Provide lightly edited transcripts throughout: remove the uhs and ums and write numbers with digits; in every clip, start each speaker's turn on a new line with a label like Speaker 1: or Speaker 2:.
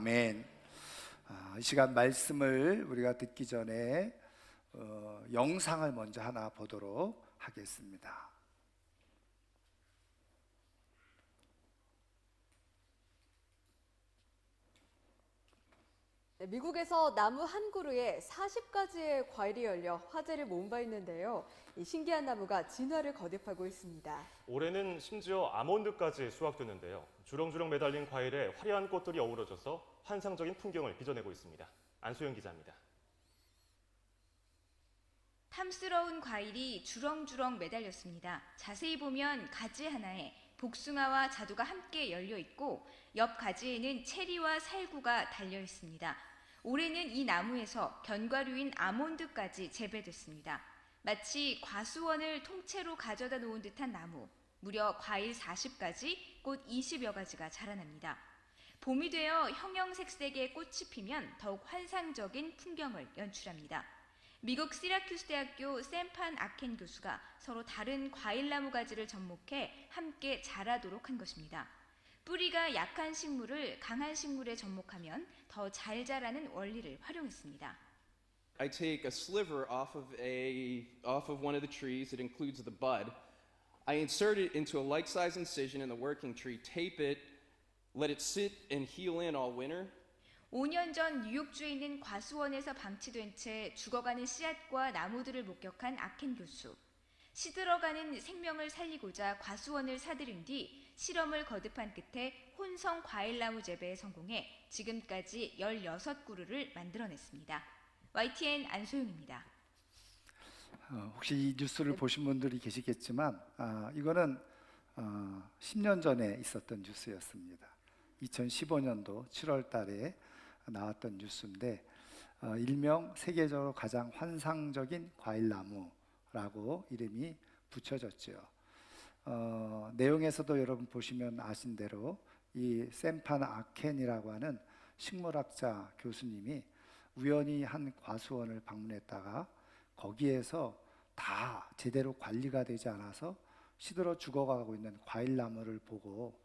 Speaker 1: 아멘. 이 시간 말씀을 우리가 듣기 전에 영상을 먼저 하나 보도록 하겠습니다.
Speaker 2: 미국에서 나무 한 그루에 40가지의 과일이 열려 화제를 모은 바 있는데요. 이 신기한 나무가 진화를 거듭하고 있습니다.
Speaker 3: 올해는 심지어 아몬드까지 수확됐는데요. 주렁주렁 매달린 과일에 화려한 꽃들이 어우러져서 환상적인 풍경을 빚어내고 있습니다. 안소영 기자입니다.
Speaker 4: 탐스러운 과일이 주렁주렁 매달렸습니다. 자세히 보면 가지 하나에 복숭아와 자두가 함께 열려 있고 옆 가지에는 체리와 살구가 달려 있습니다. 올해는 이 나무에서 견과류인 아몬드까지 재배됐습니다. 마치 과수원을 통째로 가져다 놓은 듯한 나무, 무려 과일 40가지, 꽃 20여 가지가 자라납니다. 봄이 되어 형형색색의 꽃이 피면 더욱 환상적인 풍경을 연출합니다. 미국 시라큐스 대학교 샘판 아켄 교수가 서로 다른 과일나무 가지를 접목해 함께 자라도록 한 것입니다. 뿌리가 약한 식물을 강한 식물에 접목하면 더 잘 자라는 원리를 활용했습니다.
Speaker 5: I take a sliver off of one of the trees. It includes the bud. I insert it into a like-size incision in the working tree, tape it, let it sit and heal in all winter.
Speaker 4: 5년 전 뉴욕주에 있는 과수원에서 방치된 채 죽어가는 씨앗과 나무들을 목격한 아켄 교수. 시들어가는 생명을 살리고자 과수원을 사들인 뒤 실험을 거듭한 끝에 혼성 과일나무 재배에 성공해 지금까지 16그루를 만들어냈습니다. YTN 안소영입니다.
Speaker 1: 혹시 이 뉴스를 보신 분들이 계시겠지만 이거는 10년 전에 있었던 뉴스였습니다. 2015년도 7월 달에 나왔던 뉴스인데 일명 세계적으로 가장 환상적인 과일나무라고 이름이 붙여졌죠. 내용에서도 여러분 보시면 아신 대로 이 샘판 아켄이라고 하는 식물학자 교수님이 우연히 한 과수원을 방문했다가 거기에서 다 제대로 관리가 되지 않아서 시들어 죽어가고 있는 과일나무를 보고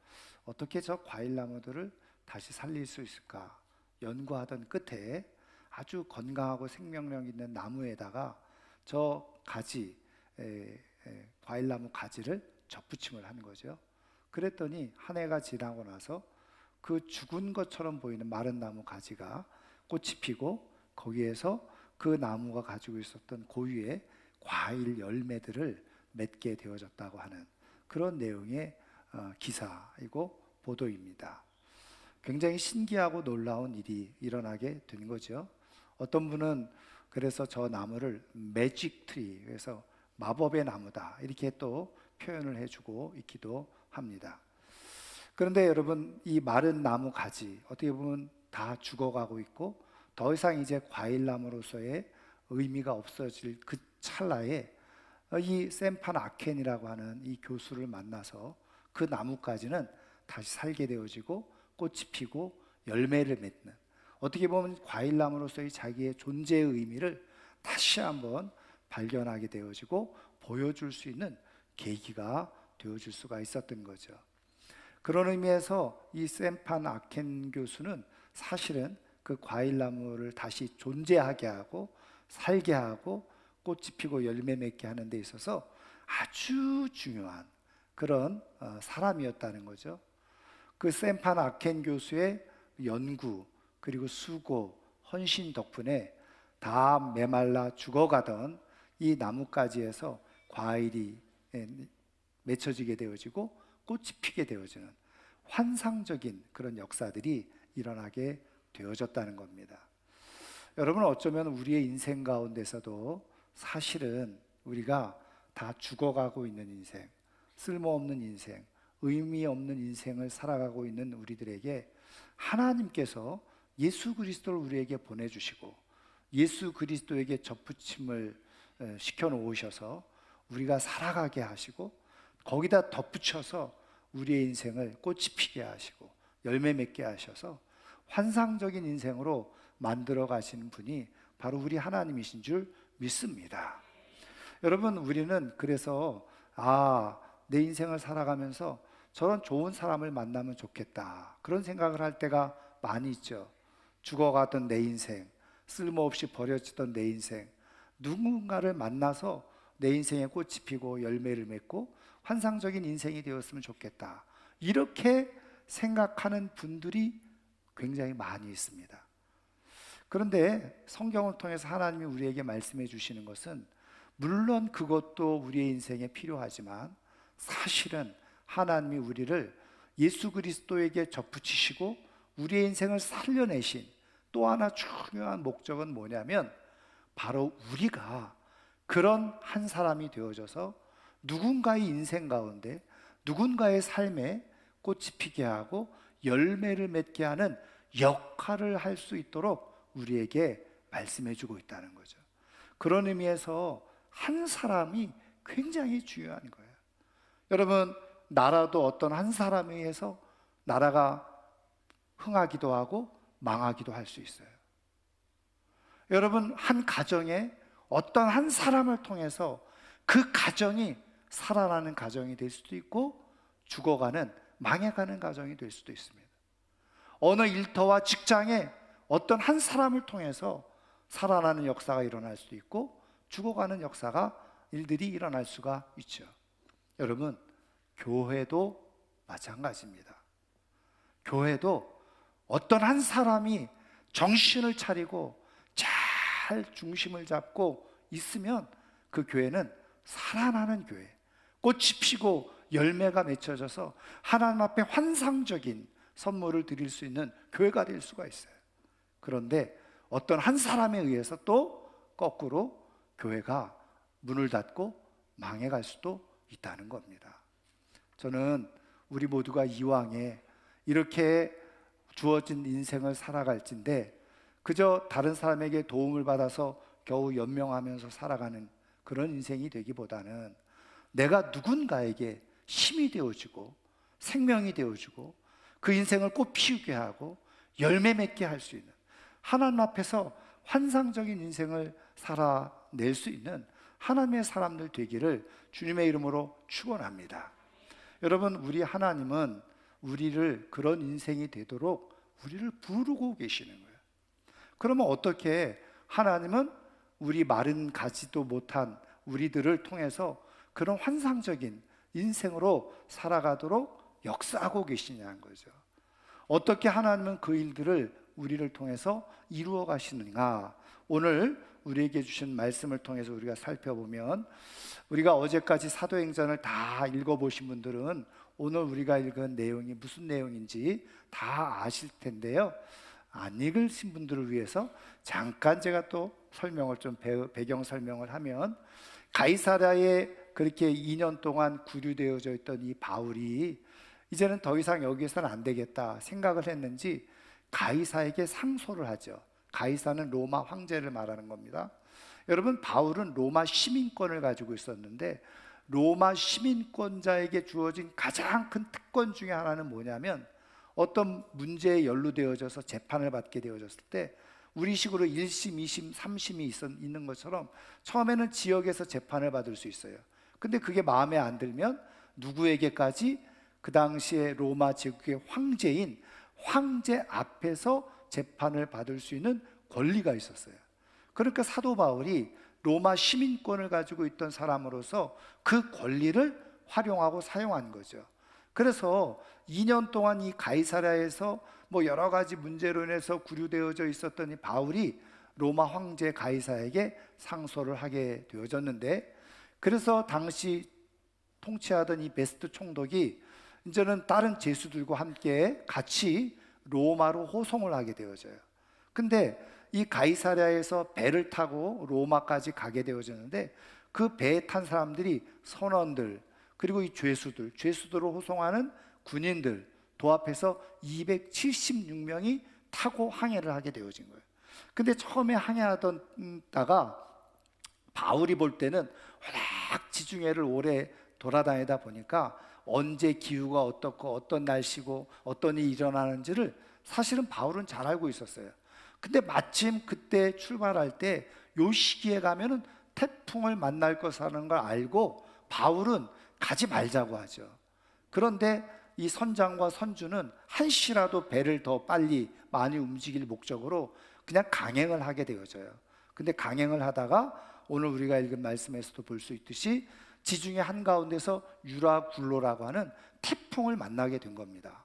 Speaker 1: 어떻게 저 과일나무들을 다시 살릴 수 있을까 연구하던 끝에 아주 건강하고 생명력 있는 나무에다가 저 가지, 과일나무 가지를 접붙임을 한 거죠. 그랬더니 한 해가 지나고 나서 그 죽은 것처럼 보이는 마른 나무 가지가 꽃이 피고 거기에서 그 나무가 가지고 있었던 고유의 과일 열매들을 맺게 되어졌다고 하는 그런 내용의 기사이고 보도입니다. 굉장히 신기하고 놀라운 일이 일어나게 된 거죠. 어떤 분은 그래서 저 나무를 매직 트리, 그래서 마법의 나무다 이렇게 또 표현을 해주고 있기도 합니다. 그런데 여러분, 이 마른 나무 가지 어떻게 보면 다 죽어가고 있고 더 이상 이제 과일나무로서의 의미가 없어질 그 찰나에 이 샘판 아켄이라고 하는 이 교수를 만나서 그 나무까지는 다시 살게 되어지고 꽃이 피고 열매를 맺는, 어떻게 보면 과일나무로서의 자기의 존재의 의미를 다시 한번 발견하게 되어지고 보여줄 수 있는 계기가 되어줄 수가 있었던 거죠. 그런 의미에서 이 샘판 아켄 교수는 사실은 그 과일나무를 다시 존재하게 하고 살게 하고 꽃이 피고 열매 맺게 하는 데 있어서 아주 중요한 그런 사람이었다는 거죠. 그 샘판 아켄 교수의 연구 그리고 수고, 헌신 덕분에 다 메말라 죽어가던 이 나뭇가지에서 과일이 맺혀지게 되어지고 꽃이 피게 되어지는 환상적인 그런 역사들이 일어나게 되어졌다는 겁니다. 여러분, 어쩌면 우리의 인생 가운데서도 사실은 우리가 다 죽어가고 있는 인생, 쓸모없는 인생, 의미 없는 인생을 살아가고 있는 우리들에게 하나님께서 예수 그리스도를 우리에게 보내주시고 예수 그리스도에게 접붙임을 시켜 놓으셔서 우리가 살아가게 하시고 거기다 덧붙여서 우리의 인생을 꽃이 피게 하시고 열매 맺게 하셔서 환상적인 인생으로 만들어 가시는 분이 바로 우리 하나님이신 줄 믿습니다. 여러분, 우리는 그래서 내 인생을 살아가면서 저런 좋은 사람을 만나면 좋겠다 그런 생각을 할 때가 많이 있죠. 죽어가던 내 인생, 쓸모없이 버려지던 내 인생, 누군가를 만나서 내 인생에 꽃이 피고 열매를 맺고 환상적인 인생이 되었으면 좋겠다, 이렇게 생각하는 분들이 굉장히 많이 있습니다. 그런데 성경을 통해서 하나님이 우리에게 말씀해 주시는 것은, 물론 그것도 우리의 인생에 필요하지만 사실은 하나님이 우리를 예수 그리스도에게 접붙이시고 우리의 인생을 살려내신 또 하나 중요한 목적은 뭐냐면, 바로 우리가 그런 한 사람이 되어져서 누군가의 인생 가운데 누군가의 삶에 꽃이 피게 하고 열매를 맺게 하는 역할을 할 수 있도록 우리에게 말씀해 주고 있다는 거죠. 그런 의미에서 한 사람이 굉장히 중요한 거예요. 여러분, 나라도 어떤 한 사람에 의해서 나라가 흥하기도 하고 망하기도 할 수 있어요. 여러분, 한 가정에 어떤 한 사람을 통해서 그 가정이 살아나는 가정이 될 수도 있고 죽어가는, 망해가는 가정이 될 수도 있습니다. 어느 일터와 직장에 어떤 한 사람을 통해서 살아나는 역사가 일어날 수도 있고 죽어가는 역사가, 일들이 일어날 수가 있죠. 여러분, 교회도 마찬가지입니다. 교회도 어떤 한 사람이 정신을 차리고 잘 중심을 잡고 있으면 그 교회는 살아나는 교회, 꽃이 피고 열매가 맺혀져서 하나님 앞에 환상적인 선물을 드릴 수 있는 교회가 될 수가 있어요. 그런데 어떤 한 사람에 의해서 또 거꾸로 교회가 문을 닫고 망해갈 수도 있다는 겁니다. 저는 우리 모두가 이왕에 이렇게 주어진 인생을 살아갈진데 그저 다른 사람에게 도움을 받아서 겨우 연명하면서 살아가는 그런 인생이 되기보다는 내가 누군가에게 힘이 되어주고 생명이 되어주고 그 인생을 꽃 피우게 하고 열매 맺게 할 수 있는, 하나님 앞에서 환상적인 인생을 살아낼 수 있는 하나님의 사람들 되기를 주님의 이름으로 축원합니다. 여러분, 우리 하나님은 우리를 그런 인생이 되도록 우리를 부르고 계시는 거예요. 그러면 어떻게 하나님은 우리 마른 가지도 못한 우리들을 통해서 그런 환상적인 인생으로 살아가도록 역사하고 계시냐는 거죠. 어떻게 하나님은 그 일들을 우리를 통해서 이루어 가시는가, 오늘 우리에게 주신 말씀을 통해서 우리가 살펴보면, 우리가 어제까지 사도행전을 다 읽어보신 분들은 오늘 우리가 읽은 내용이 무슨 내용인지 다 아실 텐데요. 안 읽으신 분들을 위해서 잠깐 제가 또 설명을 좀 배경 설명을 하면, 가이사랴에 그렇게 2년 동안 구류되어져 있던 이 바울이 이제는 더 이상 여기에서는 안 되겠다 생각을 했는지 가이사에게 상소를 하죠. 가이사는 로마 황제를 말하는 겁니다. 여러분, 바울은 로마 시민권을 가지고 있었는데 로마 시민권자에게 주어진 가장 큰 특권 중에 하나는 뭐냐면, 어떤 문제에 연루되어져서 재판을 받게 되어졌을 때 우리식으로 1심, 2심, 3심이 있는 것처럼 처음에는 지역에서 재판을 받을 수 있어요. 근데 그게 마음에 안 들면 누구에게까지, 그 당시에 로마 제국의 황제인 황제 앞에서 재판을 받을 수 있는 권리가 있었어요. 그러니까 사도 바울이 로마 시민권을 가지고 있던 사람으로서 그 권리를 활용하고 사용한 거죠. 그래서 2년 동안 이 가이사랴에서 여러 가지 문제로 인해서 구류되어져 있었던 이 바울이 로마 황제 가이사에게 상소를 하게 되어졌는데, 그래서 당시 통치하던 이 베스트 총독이 이제는 다른 제수들과 함께 같이 로마로 호송을 하게 되어져요. 근데 이 가이사랴에서 배를 타고 로마까지 가게 되어졌는데, 그 배에 탄 사람들이 선원들, 그리고 이 죄수들을 호송하는 군인들 도합해서 276명이 타고 항해를 하게 되어진 거예요. 근데 처음에 항해하다가 바울이 볼 때는 워낙 지중해를 오래 돌아다니다 보니까 언제 기후가 어떻고 어떤 날씨고 어떤 일이 일어나는지를 사실은 바울은 잘 알고 있었어요. 근데 마침 그때 출발할 때 요 시기에 가면은 태풍을 만날 것이라는 걸 알고 바울은 가지 말자고 하죠. 그런데 이 선장과 선주는 한시라도 배를 더 빨리 많이 움직일 목적으로 그냥 강행을 하게 되어져요. 근데 강행을 하다가 오늘 우리가 읽은 말씀에서도 볼 수 있듯이 지중해 한가운데서 유라굴로라고 하는 태풍을 만나게 된 겁니다.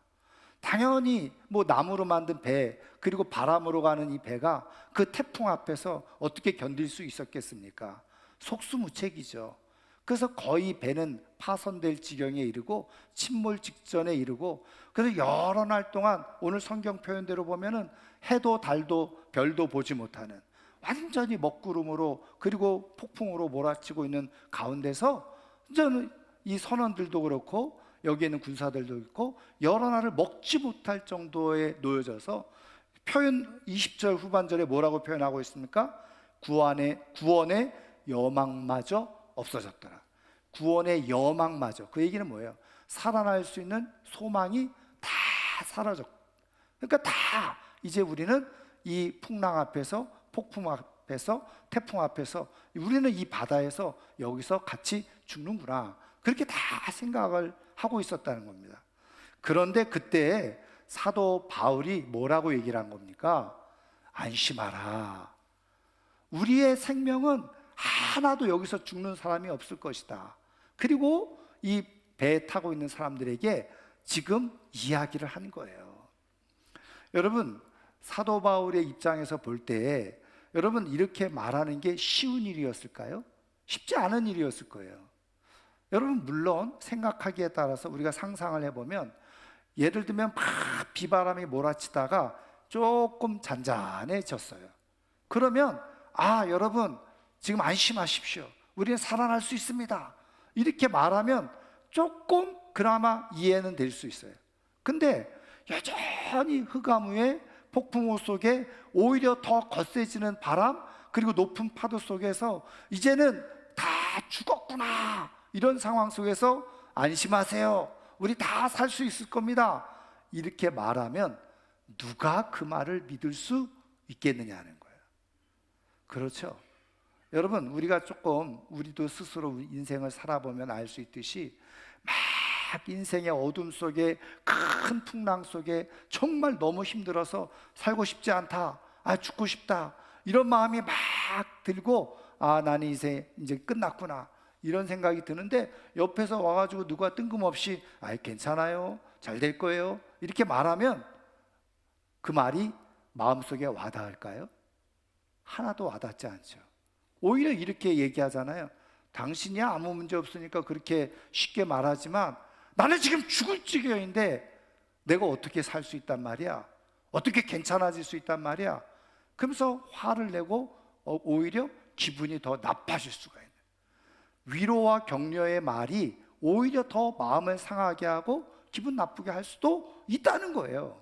Speaker 1: 당연히 뭐 나무로 만든 배, 그리고 바람으로 가는 이 배가 그 태풍 앞에서 어떻게 견딜 수 있었겠습니까? 속수무책이죠. 그래서 거의 배는 파손될 지경에 이르고 침몰 직전에 이르고, 그래서 여러 날 동안 오늘 성경 표현대로 보면은 해도 달도 별도 보지 못하는 완전히 먹구름으로 그리고 폭풍으로 몰아치고 있는 가운데서 저는 이 선원들도 그렇고 여기에 있는 군사들도 있고 여러 날을 먹지 못할 정도에 놓여져서, 표현 20절 후반절에 뭐라고 표현하고 있습니까? 구원의 여망마저 없어졌더라. 구원의 여망마저. 그 얘기는 뭐예요? 살아날 수 있는 소망이 다 사라졌고, 그러니까 다 이제 우리는 이 풍랑 앞에서, 폭풍 앞에서, 태풍 앞에서 우리는 이 바다에서 여기서 같이 죽는구나, 그렇게 다 생각을 하고 있었다는 겁니다. 그런데 그때 사도 바울이 뭐라고 얘기를 한 겁니까? 안심하라. 우리의 생명은 하나도 여기서 죽는 사람이 없을 것이다. 그리고 이 배에 타고 있는 사람들에게 지금 이야기를 한 거예요. 여러분, 사도 바울의 입장에서 볼 때 여러분 이렇게 말하는 게 쉬운 일이었을까요? 쉽지 않은 일이었을 거예요. 여러분, 물론 생각하기에 따라서 우리가 상상을 해보면, 예를 들면 막 비바람이 몰아치다가 조금 잔잔해졌어요. 그러면 여러분 지금 안심하십시오, 우리는 살아날 수 있습니다, 이렇게 말하면 조금 그나마 이해는 될 수 있어요. 근데 여전히 흑암후에 폭풍우 속에 오히려 더 거세지는 바람, 그리고 높은 파도 속에서 이제는 다 죽었구나, 이런 상황 속에서 안심하세요, 우리 다 살 수 있을 겁니다, 이렇게 말하면 누가 그 말을 믿을 수 있겠느냐는 거예요. 그렇죠? 여러분, 우리가 조금 우리도 스스로 인생을 살아보면 알 수 있듯이 막 인생의 어둠 속에, 큰 풍랑 속에 정말 너무 힘들어서 살고 싶지 않다, 죽고 싶다, 이런 마음이 막 들고 나는 이제 끝났구나, 이런 생각이 드는데 옆에서 와가지고 누가 뜬금없이 괜찮아요, 잘 될 거예요, 이렇게 말하면 그 말이 마음속에 와닿을까요? 하나도 와닿지 않죠. 오히려 이렇게 얘기하잖아요. 당신이 아무 문제 없으니까 그렇게 쉽게 말하지만 나는 지금 죽을 지경인데 내가 어떻게 살 수 있단 말이야, 어떻게 괜찮아질 수 있단 말이야, 그러면서 화를 내고 오히려 기분이 더 나빠질 수가 있는, 위로와 격려의 말이 오히려 더 마음을 상하게 하고 기분 나쁘게 할 수도 있다는 거예요.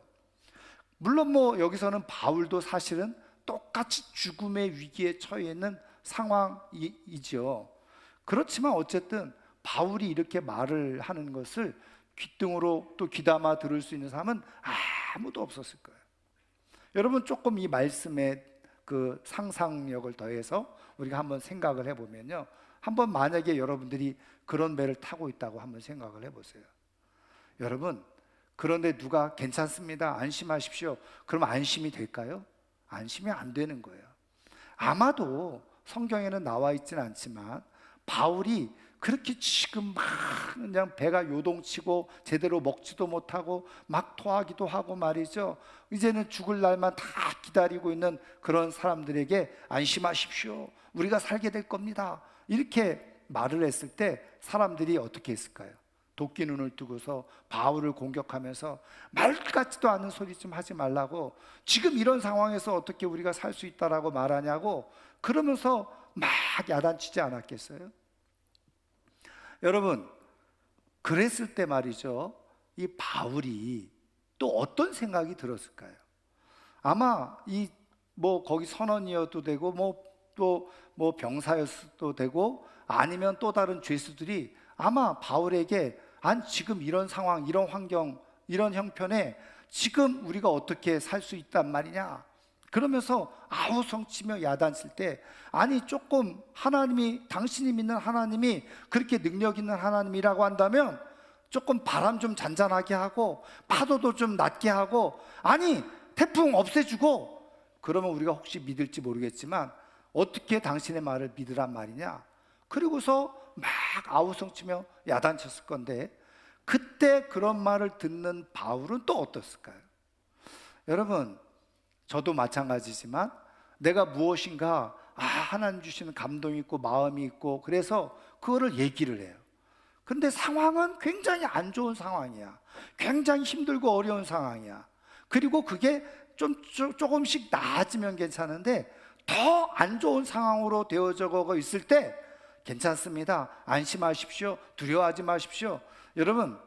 Speaker 1: 물론 여기서는 바울도 사실은 똑같이 죽음의 위기에 처해 있는 상황이죠. 그렇지만 어쨌든 바울이 이렇게 말을 하는 것을 귓등으로 또 귀담아 들을 수 있는 사람은 아무도 없었을 거예요. 여러분, 조금 이 말씀에 그 상상력을 더해서 우리가 한번 생각을 해보면요, 한번 만약에 여러분들이 그런 배를 타고 있다고 한번 생각을 해보세요. 여러분, 그런데 누가 괜찮습니다, 안심하십시오, 그럼 안심이 될까요? 안심이 안 되는 거예요. 아마도 성경에는 나와 있지는 않지만 바울이 그렇게 지금 막 그냥 배가 요동치고 제대로 먹지도 못하고 막 토하기도 하고 말이죠, 이제는 죽을 날만 다 기다리고 있는 그런 사람들에게 안심하십시오, 우리가 살게 될 겁니다, 이렇게 말을 했을 때 사람들이 어떻게 했을까요? 도끼 눈을 뜨고서 바울을 공격하면서 말 같지도 않은 소리 좀 하지 말라고, 지금 이런 상황에서 어떻게 우리가 살 수 있다라고 말하냐고 그러면서 막 야단치지 않았겠어요? 여러분, 그랬을 때 말이죠, 이 바울이 또 어떤 생각이 들었을까요? 아마 거기 선원이어도 되고 또 병사였어도 되고 아니면 또 다른 죄수들이 아마 바울에게 지금 이런 상황, 이런 환경, 이런 형편에 지금 우리가 어떻게 살 수 있단 말이냐, 그러면서 아우성치며 야단칠 때, 조금 당신이 믿는 하나님이 그렇게 능력 있는 하나님이라고 한다면 조금 바람 좀 잔잔하게 하고 파도도 좀 낮게 하고, 태풍 없애주고, 그러면 우리가 혹시 믿을지 모르겠지만 어떻게 당신의 말을 믿으란 말이냐? 그리고서 막 아우성치며 야단쳤을 건데, 그때 그런 말을 듣는 바울은 또 어떻을까요? 여러분, 저도 마찬가지지만 내가 무엇인가 하나님 주시는 감동이 있고 마음이 있고 그래서 그거를 얘기를 해요. 근데 상황은 굉장히 안 좋은 상황이야. 굉장히 힘들고 어려운 상황이야. 그리고 그게 조금씩 나아지면 괜찮은데 더 안 좋은 상황으로 되어져 있을 때 괜찮습니다. 안심하십시오. 두려워하지 마십시오. 여러분,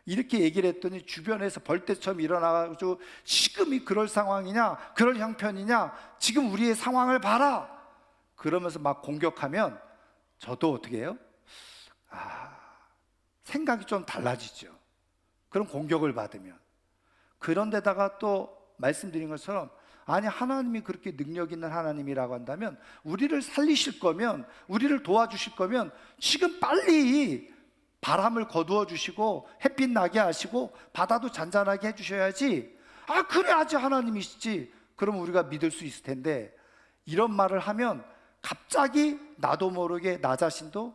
Speaker 1: 이렇게 얘기를 했더니 주변에서 벌떼처럼 일어나가지고 지금이 그럴 상황이냐, 그럴 형편이냐, 지금 우리의 상황을 봐라, 그러면서 막 공격하면 저도 어떻게 해요? 생각이 좀 달라지죠. 그런 공격을 받으면. 그런데다가 또 말씀드린 것처럼, 아니 하나님이 그렇게 능력 있는 하나님이라고 한다면, 우리를 살리실 거면, 우리를 도와주실 거면 지금 빨리 바람을 거두어 주시고 햇빛 나게 하시고 바다도 잔잔하게 해주셔야지, 그래야지 하나님이시지, 그럼 우리가 믿을 수 있을 텐데, 이런 말을 하면 갑자기 나도 모르게 나 자신도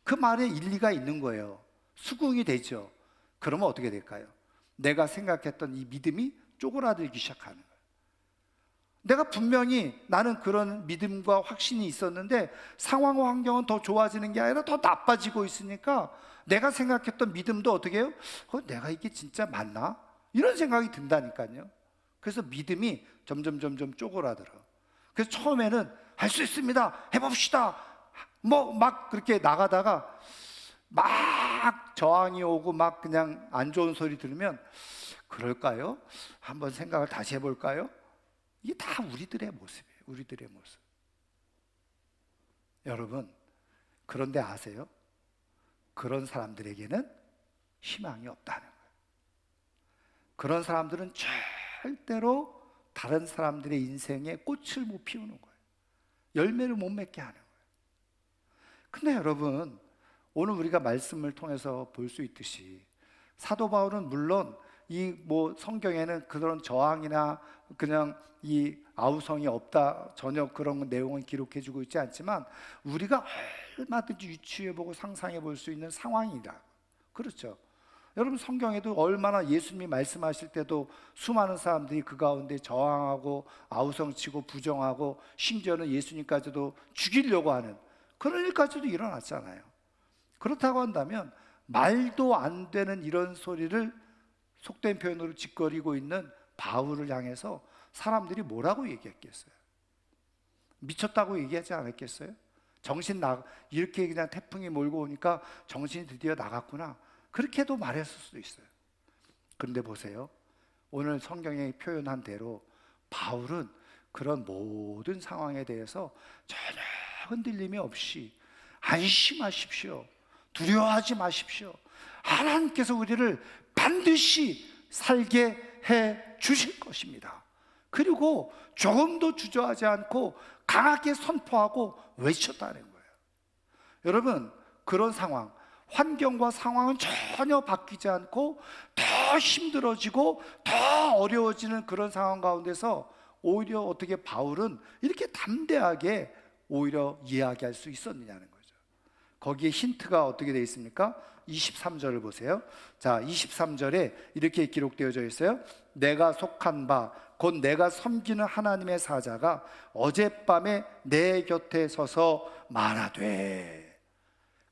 Speaker 1: 그 말에 일리가 있는 거예요. 수긍이 되죠. 그러면 어떻게 될까요? 내가 생각했던 이 믿음이 쪼그라들기 시작하는 거예요. 내가 분명히 나는 그런 믿음과 확신이 있었는데 상황과 환경은 더 좋아지는 게 아니라 더 나빠지고 있으니까 내가 생각했던 믿음도 어떻게 해요? 내가 이게 진짜 맞나? 이런 생각이 든다니까요. 그래서 믿음이 점점 쪼그라들어. 그래서 처음에는 할 수 있습니다, 해봅시다, 막 그렇게 나가다가 막 저항이 오고 막 그냥 안 좋은 소리 들으면, 그럴까요? 한번 생각을 다시 해볼까요? 이게 다 우리들의 모습이에요. 우리들의 모습. 여러분, 그런데 아세요? 그런 사람들에게는 희망이 없다는 거예요. 그런 사람들은 절대로 다른 사람들의 인생에 꽃을 못 피우는 거예요. 열매를 못 맺게 하는 거예요. 근데 여러분, 오늘 우리가 말씀을 통해서 볼 수 있듯이 사도 바울은 물론 이 성경에는 그런 저항이나 그냥 이 아우성이 없다, 전혀 그런 내용은 기록해주고 있지 않지만 우리가 얼마든지 유추해보고 상상해볼 수 있는 상황이다. 그렇죠? 여러분, 성경에도 얼마나 예수님이 말씀하실 때도 수많은 사람들이 그 가운데 저항하고 아우성치고 부정하고 심지어는 예수님까지도 죽이려고 하는 그런 일까지도 일어났잖아요. 그렇다고 한다면 말도 안 되는 이런 소리를 속된 표현으로 짓거리고 있는 바울을 향해서 사람들이 뭐라고 얘기했겠어요? 미쳤다고 얘기하지 않았겠어요? 이렇게 그냥 태풍이 몰고 오니까 정신이 드디어 나갔구나, 그렇게도 말했을 수도 있어요. 그런데 보세요, 오늘 성경에 표현한 대로 바울은 그런 모든 상황에 대해서 전혀 흔들림이 없이 안심하십시오, 두려워하지 마십시오, 하나님께서 우리를 반드시 살게 해 주실 것입니다. 그리고 조금도 주저하지 않고 강하게 선포하고 외쳤다는 거예요. 여러분, 그런 상황, 환경과 상황은 전혀 바뀌지 않고 더 힘들어지고 더 어려워지는 그런 상황 가운데서 오히려 어떻게 바울은 이렇게 담대하게 오히려 이야기할 수 있었느냐는 거죠. 거기에 힌트가 어떻게 되어 있습니까? 23절을 보세요. 자, 23절에 이렇게 기록되어져 있어요. 내가 속한 바 곧 내가 섬기는 하나님의 사자가 어젯밤에 내 곁에 서서 말하되.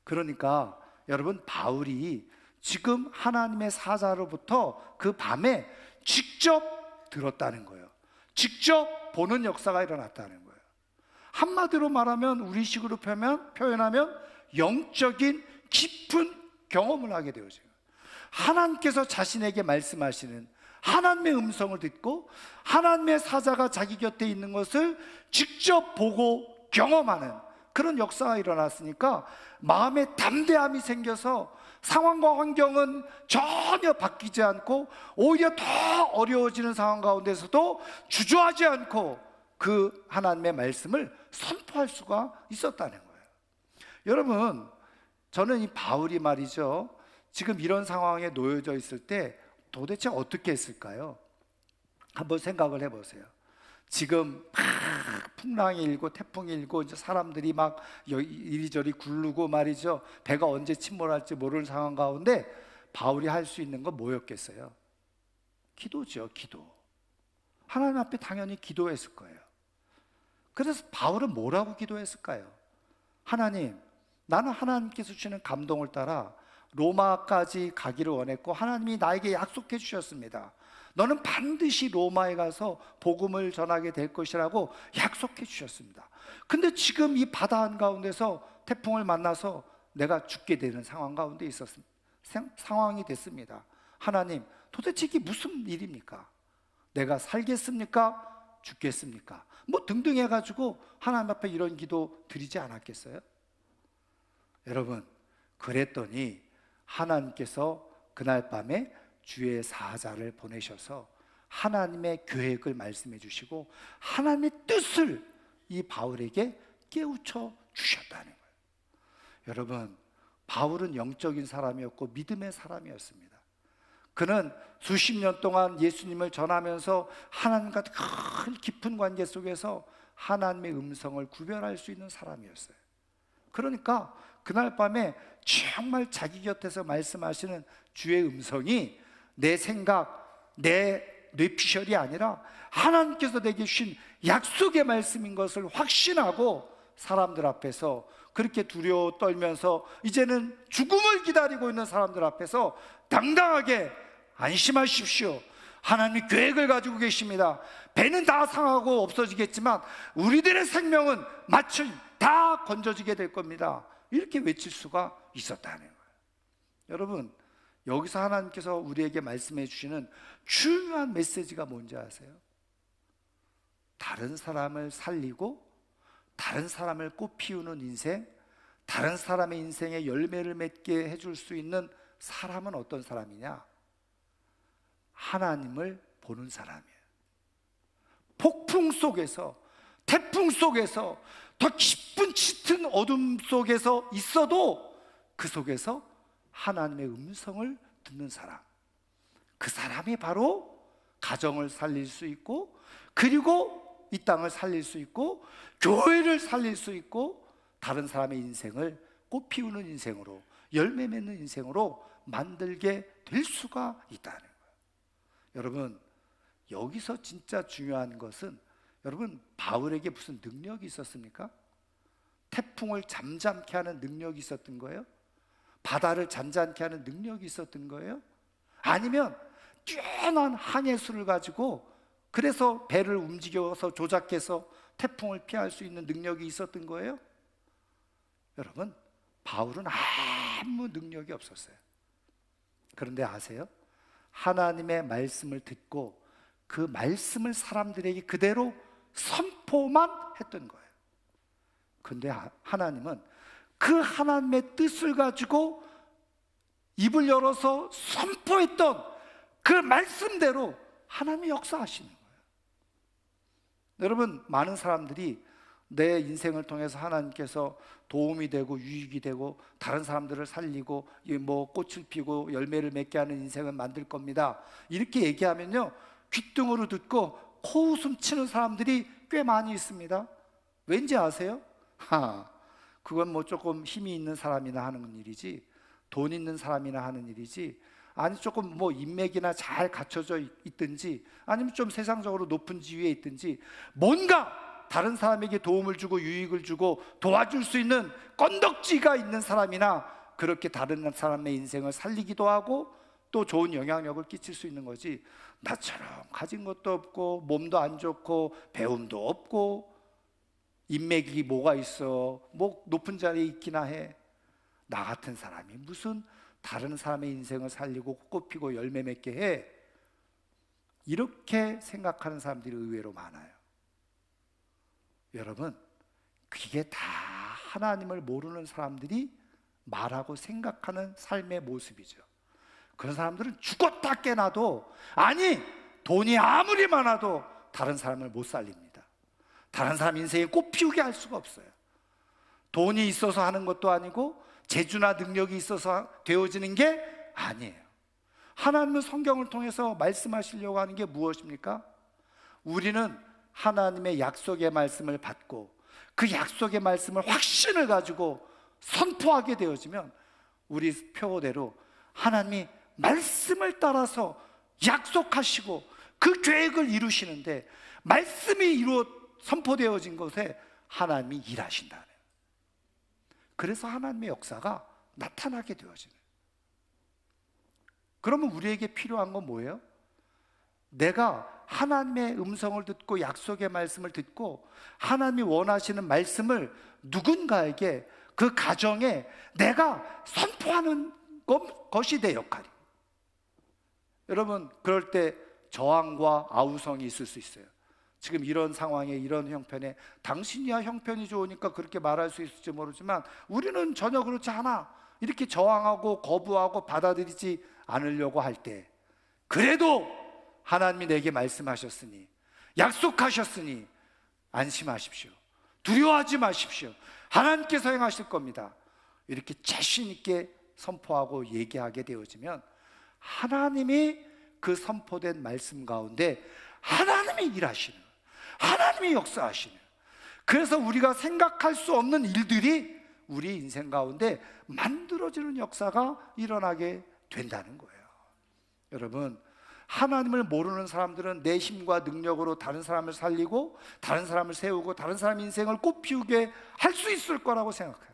Speaker 1: 그러니까 여러분, 바울이 지금 하나님의 사자로부터 그 밤에 직접 들었다는 거예요. 직접 보는 역사가 일어났다는 거예요. 한마디로 말하면, 우리식으로 표현하면 영적인 깊은 경험을 하게 되어져요. 하나님께서 자신에게 말씀하시는 하나님의 음성을 듣고 하나님의 사자가 자기 곁에 있는 것을 직접 보고 경험하는 그런 역사가 일어났으니까 마음에 담대함이 생겨서 상황과 환경은 전혀 바뀌지 않고 오히려 더 어려워지는 상황 가운데서도 주저하지 않고 그 하나님의 말씀을 선포할 수가 있었다는 거예요. 여러분, 저는 이 바울이 말이죠, 지금 이런 상황에 놓여져 있을 때 도대체 어떻게 했을까요? 한번 생각을 해보세요. 지금 막 풍랑이 일고 태풍이 일고 이제 사람들이 막 이리저리 굴르고 말이죠. 배가 언제 침몰할지 모르는 상황 가운데 바울이 할 수 있는 건 뭐였겠어요? 기도죠, 기도. 하나님 앞에 당연히 기도했을 거예요. 그래서 바울은 뭐라고 기도했을까요? 하나님, 나는 하나님께서 주시는 감동을 따라 로마까지 가기를 원했고 하나님이 나에게 약속해 주셨습니다. 너는 반드시 로마에 가서 복음을 전하게 될 것이라고 약속해 주셨습니다. 근데 지금 이 바다 한가운데서 태풍을 만나서 내가 죽게 되는 상황 가운데 있었습니다. 상황이 됐습니다. 하나님, 도대체 이게 무슨 일입니까? 내가 살겠습니까? 죽겠습니까? 뭐 등등 해가지고 하나님 앞에 이런 기도 드리지 않았겠어요? 여러분, 그랬더니 하나님께서 그날 밤에 주의 사자를 보내셔서 하나님의 계획을 말씀해 주시고 하나님의 뜻을 이 바울에게 깨우쳐 주셨다는 거예요. 여러분, 바울은 영적인 사람이었고 믿음의 사람이었습니다. 그는 수십 년 동안 예수님을 전하면서 하나님과 큰 깊은 관계 속에서 하나님의 음성을 구별할 수 있는 사람이었어요. 그러니까 그날 밤에 정말 자기 곁에서 말씀하시는 주의 음성이 내 생각, 내 뇌피셜이 아니라 하나님께서 내게 주신 약속의 말씀인 것을 확신하고 사람들 앞에서 그렇게 두려워 떨면서 이제는 죽음을 기다리고 있는 사람들 앞에서 당당하게 안심하십시오. 하나님이 계획을 가지고 계십니다. 배는 다 상하고 없어지겠지만 우리들의 생명은 마침 다 건져지게 될 겁니다. 이렇게 외칠 수가 있었다는 거예요. 여러분, 여기서 하나님께서 우리에게 말씀해 주시는 중요한 메시지가 뭔지 아세요? 다른 사람을 살리고 다른 사람을 꽃피우는 인생, 다른 사람의 인생에 열매를 맺게 해줄 수 있는 사람은 어떤 사람이냐? 하나님을 보는 사람이에요. 폭풍 속에서, 태풍 속에서, 더 깊은 짙은 어둠 속에서 있어도 그 속에서 하나님의 음성을 듣는 사람, 그 사람이 바로 가정을 살릴 수 있고, 그리고 이 땅을 살릴 수 있고, 교회를 살릴 수 있고, 다른 사람의 인생을 꽃피우는 인생으로, 열매 맺는 인생으로 만들게 될 수가 있다는 거예요. 여러분, 여기서 진짜 중요한 것은, 여러분, 바울에게 무슨 능력이 있었습니까? 태풍을 잠잠케 하는 능력이 있었던 거예요? 바다를 잔잔케 하는 능력이 있었던 거예요? 아니면 뛰어난 항해술을 가지고 그래서 배를 움직여서 조작해서 태풍을 피할 수 있는 능력이 있었던 거예요? 여러분, 바울은 아무 능력이 없었어요. 그런데 아세요? 하나님의 말씀을 듣고 그 말씀을 사람들에게 그대로 선포만 했던 거예요. 그런데 하나님은 그 하나님의 뜻을 가지고 입을 열어서 선포했던 그 말씀대로 하나님이 역사하시는 거예요. 여러분, 많은 사람들이 내 인생을 통해서 하나님께서 도움이 되고 유익이 되고 다른 사람들을 살리고 뭐 꽃을 피고 열매를 맺게 하는 인생을 만들 겁니다, 이렇게 얘기하면요, 귓등으로 듣고 코웃음 치는 사람들이 꽤 많이 있습니다. 왠지 아세요? 그건 뭐 조금 힘이 있는 사람이나 하는 일이지, 돈 있는 사람이나 하는 일이지, 아니 조금 뭐 인맥이나 잘 갖춰져 있든지 아니면 좀 세상적으로 높은 지위에 있든지 뭔가 다른 사람에게 도움을 주고 유익을 주고 도와줄 수 있는 건덕지가 있는 사람이나 그렇게 다른 사람의 인생을 살리기도 하고 또 좋은 영향력을 끼칠 수 있는 거지, 나처럼 가진 것도 없고 몸도 안 좋고 배움도 없고 인맥이 뭐가 있어, 뭐 높은 자리에 있기나 해, 나 같은 사람이 무슨 다른 사람의 인생을 살리고 꽃피고 열매 맺게 해, 이렇게 생각하는 사람들이 의외로 많아요. 여러분, 그게 다 하나님을 모르는 사람들이 말하고 생각하는 삶의 모습이죠. 그런 사람들은 죽었다 깨나도, 아니 돈이 아무리 많아도 다른 사람을 못 살립니다. 다른 사람 인생에 꽃 피우게 할 수가 없어요. 돈이 있어서 하는 것도 아니고 재주나 능력이 있어서 되어지는 게 아니에요. 하나님은 성경을 통해서 말씀하시려고 하는 게 무엇입니까? 우리는 하나님의 약속의 말씀을 받고 그 약속의 말씀을 확신을 가지고 선포하게 되어지면 우리 표어대로 하나님이 말씀을 따라서 약속하시고 그 계획을 이루시는데, 말씀이 선포되어진 곳에 하나님이 일하신다는, 그래서 하나님의 역사가 나타나게 되어지는. 그러면 우리에게 필요한 건 뭐예요? 내가 하나님의 음성을 듣고 약속의 말씀을 듣고 하나님이 원하시는 말씀을 누군가에게, 그 가정에 내가 선포하는 것이 내 역할이에요. 여러분, 그럴 때 저항과 아우성이 있을 수 있어요. 지금 이런 상황에, 이런 형편에 당신이야 형편이 좋으니까 그렇게 말할 수 있을지 모르지만 우리는 전혀 그렇지 않아, 이렇게 저항하고 거부하고 받아들이지 않으려고 할 때, 그래도 하나님이 내게 말씀하셨으니, 약속하셨으니 안심하십시오, 두려워하지 마십시오, 하나님께서 행하실 겁니다, 이렇게 자신 있게 선포하고 얘기하게 되어지면 하나님이 그 선포된 말씀 가운데 하나님이 일하시는, 하나님이 역사하시는, 그래서 우리가 생각할 수 없는 일들이 우리 인생 가운데 만들어지는 역사가 일어나게 된다는 거예요. 여러분, 하나님을 모르는 사람들은 내 힘과 능력으로 다른 사람을 살리고 다른 사람을 세우고 다른 사람의 인생을 꽃피우게 할 수 있을 거라고 생각해요.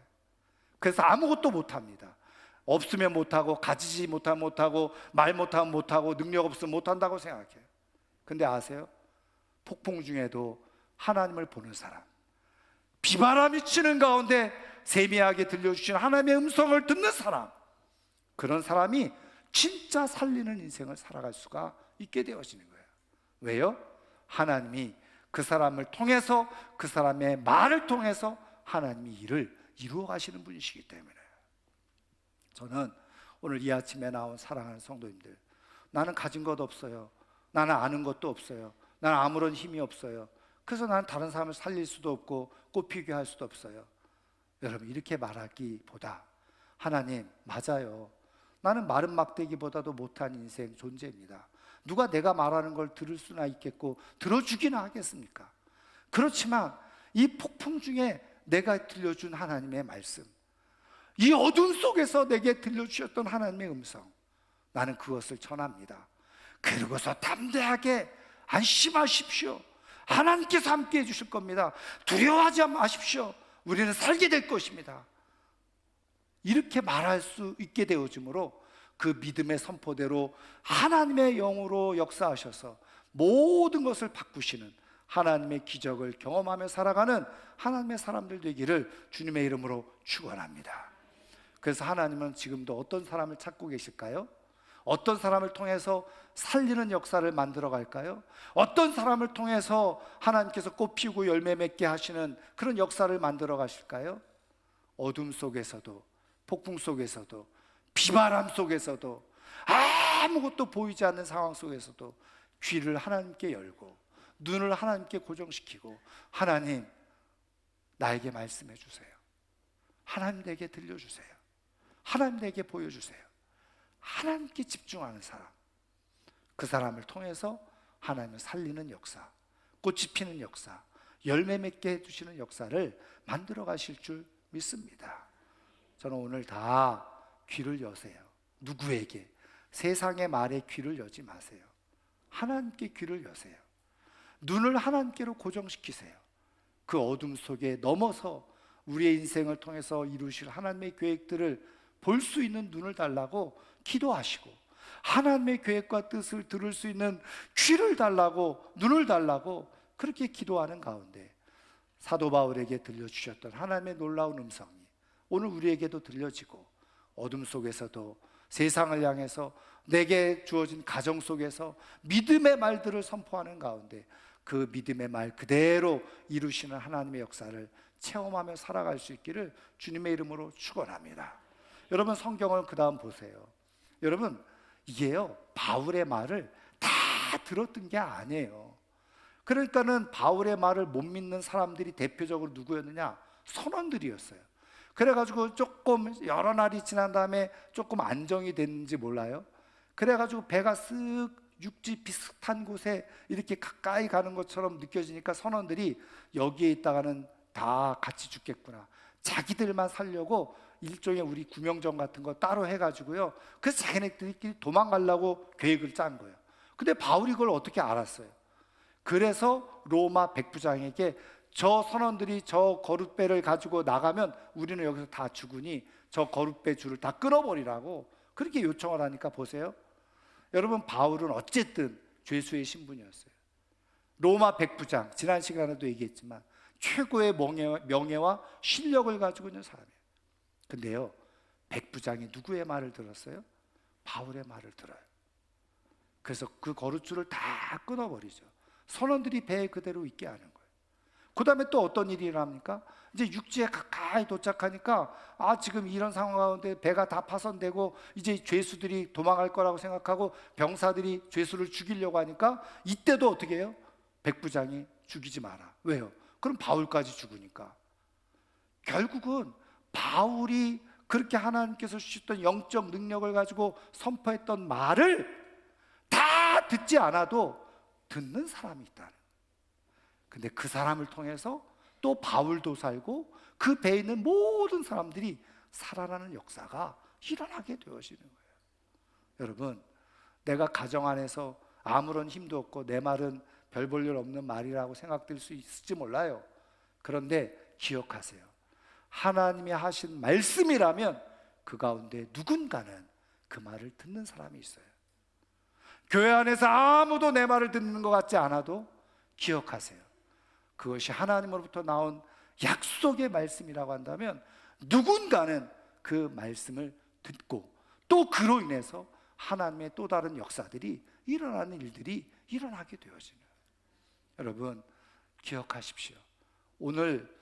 Speaker 1: 그래서 아무것도 못합니다. 없으면 못하고, 가지지 못하면 못하고, 말 못하면 못하고, 능력 없으면 못한다고 생각해요. 근데 아세요? 폭풍 중에도 하나님을 보는 사람, 비바람이 치는 가운데 세미하게 들려주시는 하나님의 음성을 듣는 사람, 그런 사람이 진짜 살리는 인생을 살아갈 수가 있게 되어지는 거예요. 왜요? 하나님이 그 사람을 통해서, 그 사람의 말을 통해서 하나님이 일을 이루어 가시는 분이시기 때문에. 저는 오늘 이 아침에 나온 사랑하는 성도님들, 나는 가진 것 없어요, 나는 아는 것도 없어요, 나는 아무런 힘이 없어요, 그래서 나는 다른 사람을 살릴 수도 없고 꽃피게 할 수도 없어요. 여러분, 이렇게 말하기보다 하나님, 맞아요, 나는 마른 막대기보다도 못한 인생 존재입니다. 누가 내가 말하는 걸 들을 수나 있겠고 들어주기나 하겠습니까? 그렇지만 이 폭풍 중에 내가 들려준 하나님의 말씀, 이 어둠 속에서 내게 들려주셨던 하나님의 음성, 나는 그것을 전합니다. 그러고서 담대하게 안심하십시오, 하나님께서 함께 해주실 겁니다, 두려워하지 마십시오, 우리는 살게 될 것입니다, 이렇게 말할 수 있게 되어지므로 그 믿음의 선포대로 하나님의 영으로 역사하셔서 모든 것을 바꾸시는 하나님의 기적을 경험하며 살아가는 하나님의 사람들 되기를 주님의 이름으로 축원합니다. 그래서 하나님은 지금도 어떤 사람을 찾고 계실까요? 어떤 사람을 통해서 살리는 역사를 만들어 갈까요? 어떤 사람을 통해서 하나님께서 꽃 피우고 열매 맺게 하시는 그런 역사를 만들어 가실까요? 어둠 속에서도, 폭풍 속에서도, 비바람 속에서도, 아무것도 보이지 않는 상황 속에서도 귀를 하나님께 열고 눈을 하나님께 고정시키고, 하나님, 나에게 말씀해 주세요, 하나님 내게 들려주세요, 하나님 내게 보여주세요, 하나님께 집중하는 사람, 그 사람을 통해서 하나님을 살리는 역사, 꽃이 피는 역사, 열매 맺게 해주시는 역사를 만들어 가실 줄 믿습니다. 저는 오늘 다 귀를 여세요. 누구에게? 세상의 말에 귀를 여지 마세요. 하나님께 귀를 여세요. 눈을 하나님께로 고정시키세요. 그 어둠 속에 넘어서 우리의 인생을 통해서 이루실 하나님의 계획들을 볼 수 있는 눈을 달라고 기도하시고, 하나님의 계획과 뜻을 들을 수 있는 귀를 달라고, 눈을 달라고 그렇게 기도하는 가운데 사도 바울에게 들려주셨던 하나님의 놀라운 음성이 오늘 우리에게도 들려지고, 어둠 속에서도 세상을 향해서 내게 주어진 가정 속에서 믿음의 말들을 선포하는 가운데 그 믿음의 말 그대로 이루시는 하나님의 역사를 체험하며 살아갈 수 있기를 주님의 이름으로 축원합니다. 여러분, 성경을 그 다음 보세요. 여러분, 이게요, 바울의 말을 다 들었던 게 아니에요. 그러니까는 바울의 말을 못 믿는 사람들이 대표적으로 누구였느냐? 선원들이었어요. 그래가지고 조금 여러 날이 지난 다음에 조금 안정이 됐는지 몰라요. 그래가지고 배가 쓱 육지 비슷한 곳에 이렇게 가까이 가는 것처럼 느껴지니까 선원들이 여기에 있다가는 다 같이 죽겠구나. 자기들만 살려고 일종의 우리 구명정 같은 거 따로 해가지고요. 그래서 자기네들끼리 도망가려고 계획을 짠 거예요. 근데 바울이 그걸 어떻게 알았어요? 그래서 로마 백부장에게 저 선원들이 저 거룻배를 가지고 나가면 우리는 여기서 다 죽으니 저 거룻배 줄을 다 끊어버리라고 그렇게 요청을 하니까 보세요. 여러분, 바울은 어쨌든 죄수의 신분이었어요. 로마 백부장, 지난 시간에도 얘기했지만 최고의 명예와 실력을 가지고 있는 사람이에요. 근데요, 백부장이 누구의 말을 들었어요? 바울의 말을 들어요. 그래서 그 거룻줄을 다 끊어버리죠. 선원들이 배에 그대로 있게 하는 거예요. 그 다음에 또 어떤 일이 일어납니까? 이제 육지에 가까이 도착하니까 지금 이런 상황 가운데 배가 다 파손되고 이제 죄수들이 도망갈 거라고 생각하고 병사들이 죄수를 죽이려고 하니까 이때도 어떻게 해요? 백부장이 죽이지 마라. 왜요? 그럼 바울까지 죽으니까. 결국은 바울이 그렇게 하나님께서 주셨던 영적 능력을 가지고 선포했던 말을 다 듣지 않아도 듣는 사람이 있다는 거예요. 근데 그 사람을 통해서 또 바울도 살고 그 배에 있는 모든 사람들이 살아나는 역사가 일어나게 되어지는 거예요. 여러분, 내가 가정 안에서 아무런 힘도 없고 내 말은 별 볼 일 없는 말이라고 생각될 수 있을지 몰라요. 그런데 기억하세요. 하나님이 하신 말씀이라면 그 가운데 누군가는 그 말을 듣는 사람이 있어요. 교회 안에서 아무도 내 말을 듣는 것 같지 않아도 기억하세요. 그것이 하나님으로부터 나온 약속의 말씀이라고 한다면 누군가는 그 말씀을 듣고 또 그로 인해서 하나님의 또 다른 역사들이 일어나는 일들이 일어나게 되어지는 거예요. 여러분, 기억하십시오. 오늘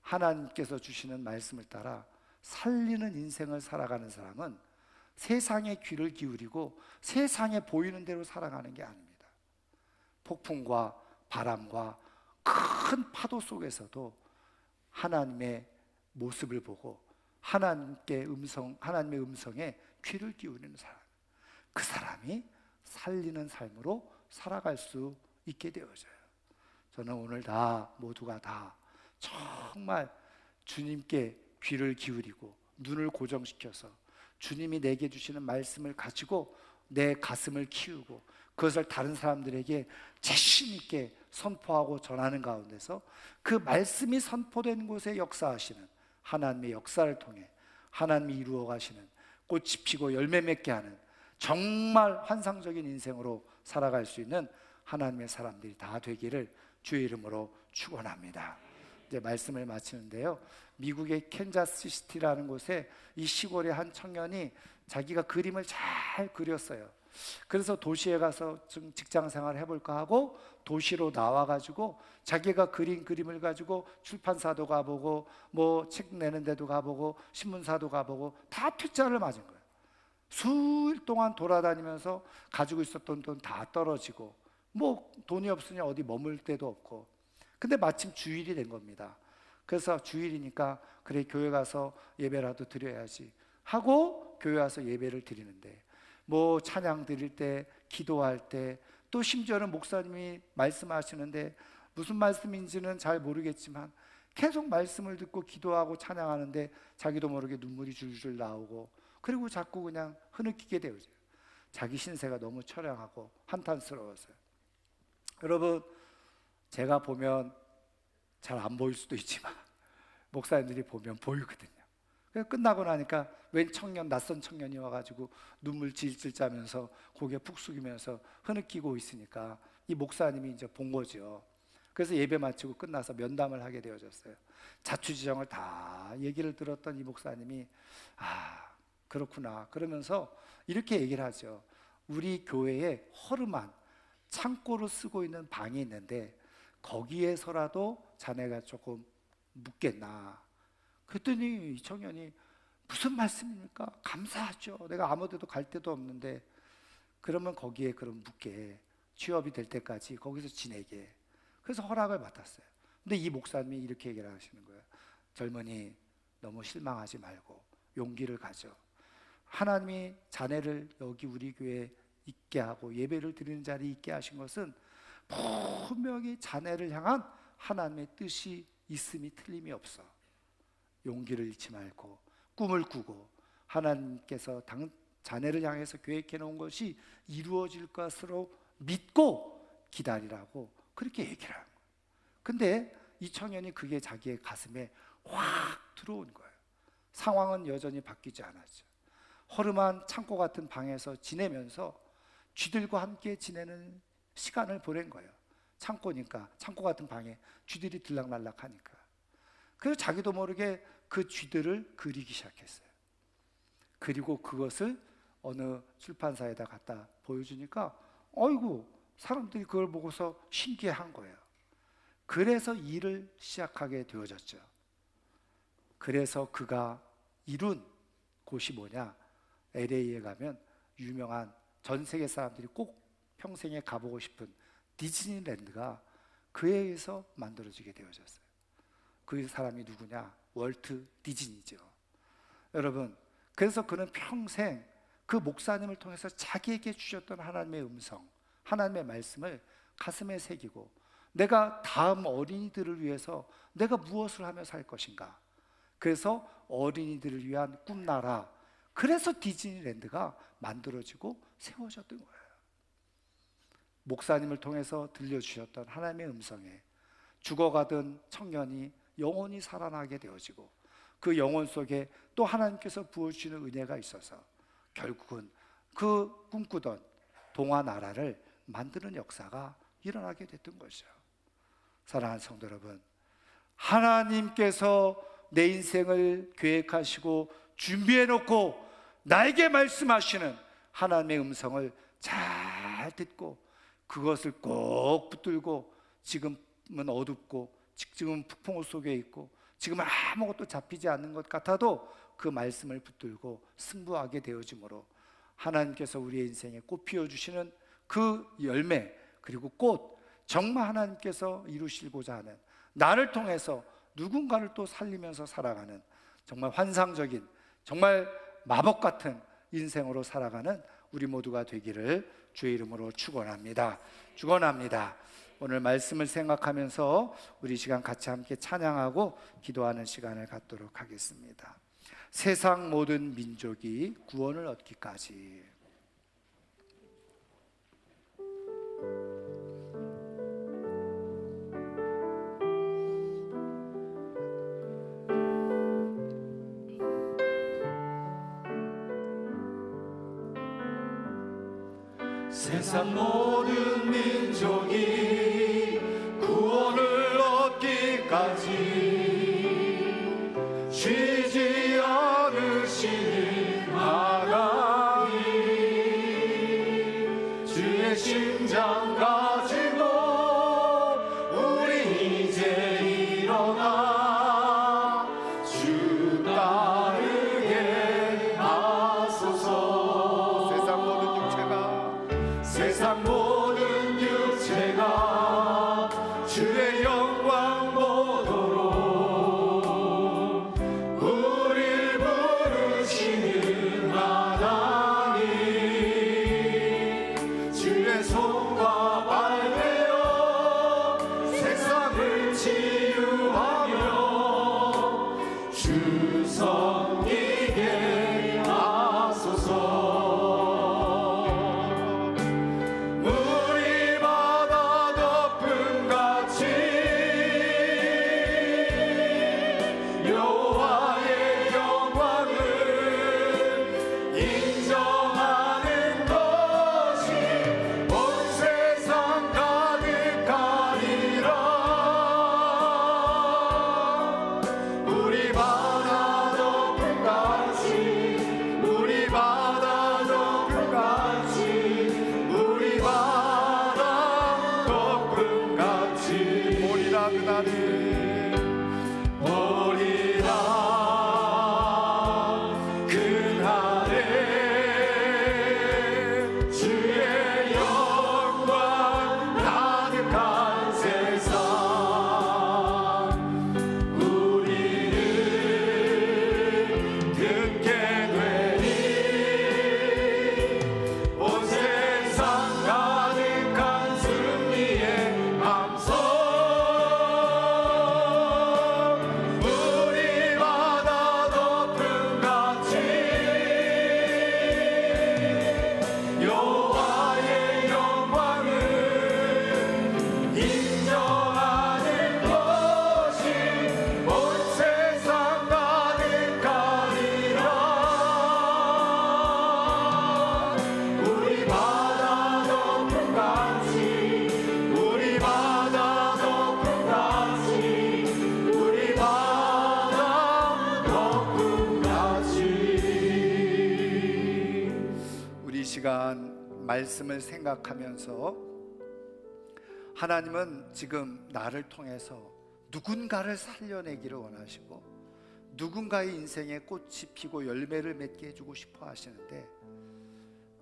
Speaker 1: 하나님께서 주시는 말씀을 따라 살리는 인생을 살아가는 사람은 세상에 귀를 기울이고 세상에 보이는 대로 살아가는 게 아닙니다. 폭풍과 바람과 큰 파도 속에서도 하나님의 모습을 보고 하나님의 음성에 귀를 기울이는 사람, 그 사람이 살리는 삶으로 살아갈 수 있게 되어져요. 저는 오늘 모두가 다 정말 주님께 귀를 기울이고 눈을 고정시켜서 주님이 내게 주시는 말씀을 가지고 내 가슴을 키우고 그것을 다른 사람들에게 자신 있게 선포하고 전하는 가운데서 그 말씀이 선포된 곳에 역사하시는 하나님의 역사를 통해 하나님이 이루어 가시는 꽃이 피고 열매 맺게 하는 정말 환상적인 인생으로 살아갈 수 있는 하나님의 사람들이 다 되기를 주의 이름으로 축원합니다. 이제 말씀을 마치는데요. 미국의 캔자스 시티라는 곳에 이 시골의 한 청년이 자기가 그림을 잘 그렸어요. 그래서 도시에 가서 좀 직장 생활 해볼까 하고 도시로 나와가지고 자기가 그린 그림을 가지고 출판사도 가보고 뭐 책 내는 데도 가보고 신문사도 가보고 다 퇴짜를 맞은 거예요. 수일 동안 돌아다니면서 가지고 있었던 돈 다 떨어지고 뭐 돈이 없으니 어디 머물 데도 없고, 근데 마침 주일이 된 겁니다. 그래서 주일이니까 그래 교회 가서 예배라도 드려야지 하고 교회 와서 예배를 드리는데 뭐 찬양 드릴 때 기도할 때 또 심지어는 목사님이 말씀하시는데 무슨 말씀인지는 잘 모르겠지만 계속 말씀을 듣고 기도하고 찬양하는데 자기도 모르게 눈물이 줄줄 나오고 그리고 자꾸 그냥 흐느끼게 되어져요. 자기 신세가 너무 처량하고 한탄스러워서요. 여러분, 제가 보면 잘 안 보일 수도 있지만 목사님들이 보면 보이거든요. 끝나고 나니까 웬 청년, 낯선 청년이 와가지고 눈물 질질 짜면서 고개 푹 숙이면서 흐느끼고 있으니까 이 목사님이 이제 본 거죠. 그래서 예배 마치고 끝나서 면담을 하게 되어졌어요. 자초지종을 다 얘기를 들었던 이 목사님이 그렇구나 그러면서 이렇게 얘기를 하죠. 우리 교회에 허름한 창고로 쓰고 있는 방이 있는데 거기에서라도 자네가 조금 묵겠나. 그랬더니 이 청년이 무슨 말씀입니까? 감사하죠. 내가 아무 데도 갈 데도 없는데 그러면 거기에 그럼 묵게, 취업이 될 때까지 거기서 지내게. 그래서 허락을 받았어요. 근데 이 목사님이 이렇게 얘기를 하시는 거예요. 젊은이, 너무 실망하지 말고 용기를 가져. 하나님이 자네를 여기 우리 교회에 있게 하고 예배를 드리는 자리에 있게 하신 것은 분명히 자네를 향한 하나님의 뜻이 있음이 틀림이 없어. 용기를 잃지 말고 꿈을 꾸고 하나님께서 자네를 향해서 계획해 놓은 것이 이루어질 것으로 믿고 기다리라고 그렇게 얘기를 하는 거예요. 근데 이 청년이 그게 자기의 가슴에 확 들어온 거예요. 상황은 여전히 바뀌지 않았죠. 허름한 창고 같은 방에서 지내면서 쥐들과 함께 지내는 시간을 보낸 거예요. 창고니까, 창고 같은 방에 쥐들이 들락날락하니까. 그래서 자기도 모르게 그 쥐들을 그리기 시작했어요. 그리고 그것을 어느 출판사에다 갖다 보여주니까 어이구, 사람들이 그걸 보고서 신기해한 거예요. 그래서 일을 시작하게 되어졌죠. 그래서 그가 이룬 곳이 뭐냐? LA에 가면 유명한 전 세계 사람들이 꼭 평생에 가보고 싶은 디즈니랜드가 그에 의해서 만들어지게 되어졌어요. 그 사람이 누구냐? 월트 디즈니죠. 여러분, 그래서 그는 평생 그 목사님을 통해서 자기에게 주셨던 하나님의 음성, 하나님의 말씀을 가슴에 새기고 내가 다음 어린이들을 위해서 내가 무엇을 하며 살 것인가. 그래서 어린이들을 위한 꿈나라, 그래서 디즈니랜드가 만들어지고 세워졌던 거예요. 목사님을 통해서 들려주셨던 하나님의 음성에 죽어가던 청년이 영원히 살아나게 되어지고 그 영혼 속에 또 하나님께서 부어주시는 은혜가 있어서 결국은 그 꿈꾸던 동화 나라를 만드는 역사가 일어나게 됐던 것이죠. 사랑하는 성도 여러분, 하나님께서 내 인생을 계획하시고 준비해놓고 나에게 말씀하시는 하나님의 음성을 잘 듣고 그것을 꼭 붙들고, 지금은 어둡고 지금은 폭풍우 속에 있고 지금은 아무것도 잡히지 않는 것 같아도 그 말씀을 붙들고 승부하게 되어지므로 하나님께서 우리의 인생에 꽃 피워주시는 그 열매, 그리고 꽃, 정말 하나님께서 이루시고자 하는, 나를 통해서 누군가를 또 살리면서 살아가는 정말 환상적인, 정말 마법 같은 인생으로 살아가는 우리 모두가 되기를 주의 이름으로 축원합니다. 축원합니다. 오늘 말씀을 생각하면서 우리 시간 같이 함께 찬양하고 기도하는 시간을 갖도록 하겠습니다. 세상 모든 민족이 구원을 얻기까지. 세상 모든 민족이 구원을 얻기까지 쉬지 않으시는 하나님, 주의 심장 가지고 우리 이제 일어나 주 따르게 하소서. 세상 모든 육체가 주의 영광 보도록 우릴 부르시는 하나님, 주의 손과 발 되어 세상을 치유하며 주 섬기게 하소서. 말씀을 생각하면서 하나님은 지금 나를 통해서 누군가를 살려내기를 원하시고 누군가의 인생에 꽃이 피고 열매를 맺게 해주고 싶어 하시는데,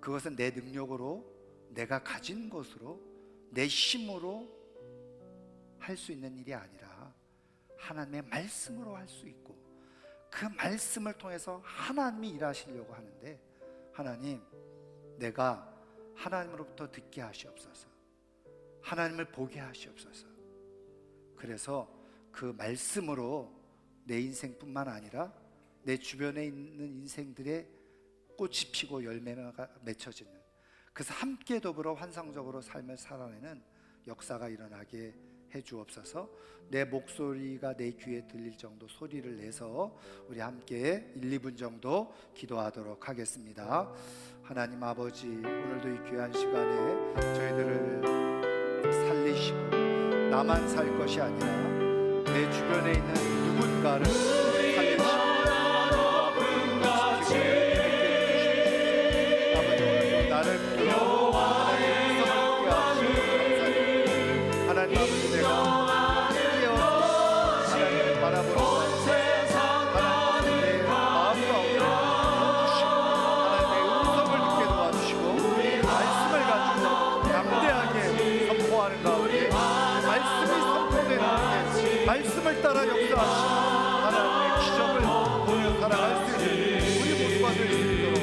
Speaker 1: 그것은 내 능력으로, 내가 가진 것으로, 내 힘으로 할 수 있는 일이 아니라 하나님의 말씀으로 할 수 있고, 그 말씀을 통해서 하나님이 일하시려고 하는데, 하나님, 내가 하나님으로부터 듣게 하시옵소서, 하나님을 보게 하시옵소서. 그래서 그 말씀으로 내 인생뿐만 아니라 내 주변에 있는 인생들의 꽃이 피고 열매가 맺혀지는, 그래서 함께 더불어 환상적으로 삶을 살아내는 역사가 일어나게 해주옵소서. 내 목소리가 내 귀에 들릴 정도 소리를 내서 우리 함께 1, 2분 정도 기도하도록 하겠습니다. 하나님 아버지, 오늘도 이 귀한 시간에 저희들을 살리시고 나만 살 것이 아니라 내 주변에 있는 누군가를 살리시고 아버지, 오늘도 나를 불러 하나님의 음성을 듣게 하시고 감사드립니다. 하나님 아버지, 내가 깨어서 하나님을 바라보는 하나님 내 마음 가운데 주시고 하나님의 음성을 듣게 도와주시고 말씀을 가지고 담대하게 선포하는 가운데 말씀이 선포되는 가운데 말씀을 따라 역사하시고 하나님의 기적을 보며 살아갈 수 있는 우리 모두가 될 수 있도록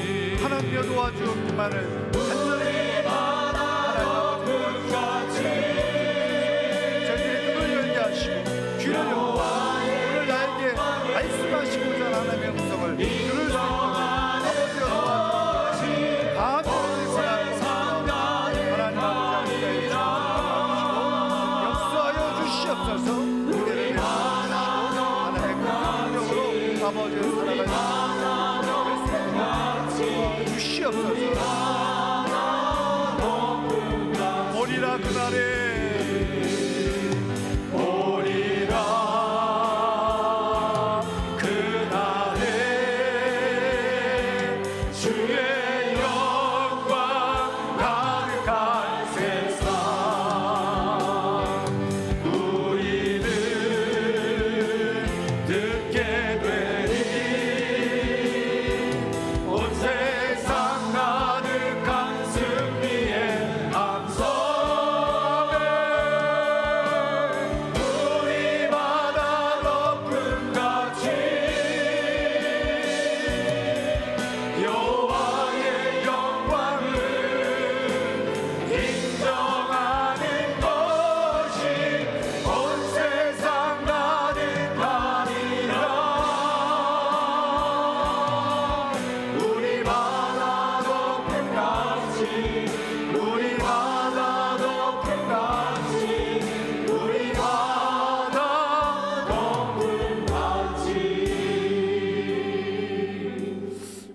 Speaker 1: 하나님여 도와주옵기만을 간절히 오늘 나에게 말씀하시고자 하나님의 음성을 들을 수 있도록 아버지여 도와주시옵소서. 감사를 권하옵소서. 하나님 아버지, 우리의 역사하여 주시옵소서. 은혜를 내려주시고 하나님의 그 능력으로 아버지를 살아갈 수 있도록 주시옵소서. 오리라 그날에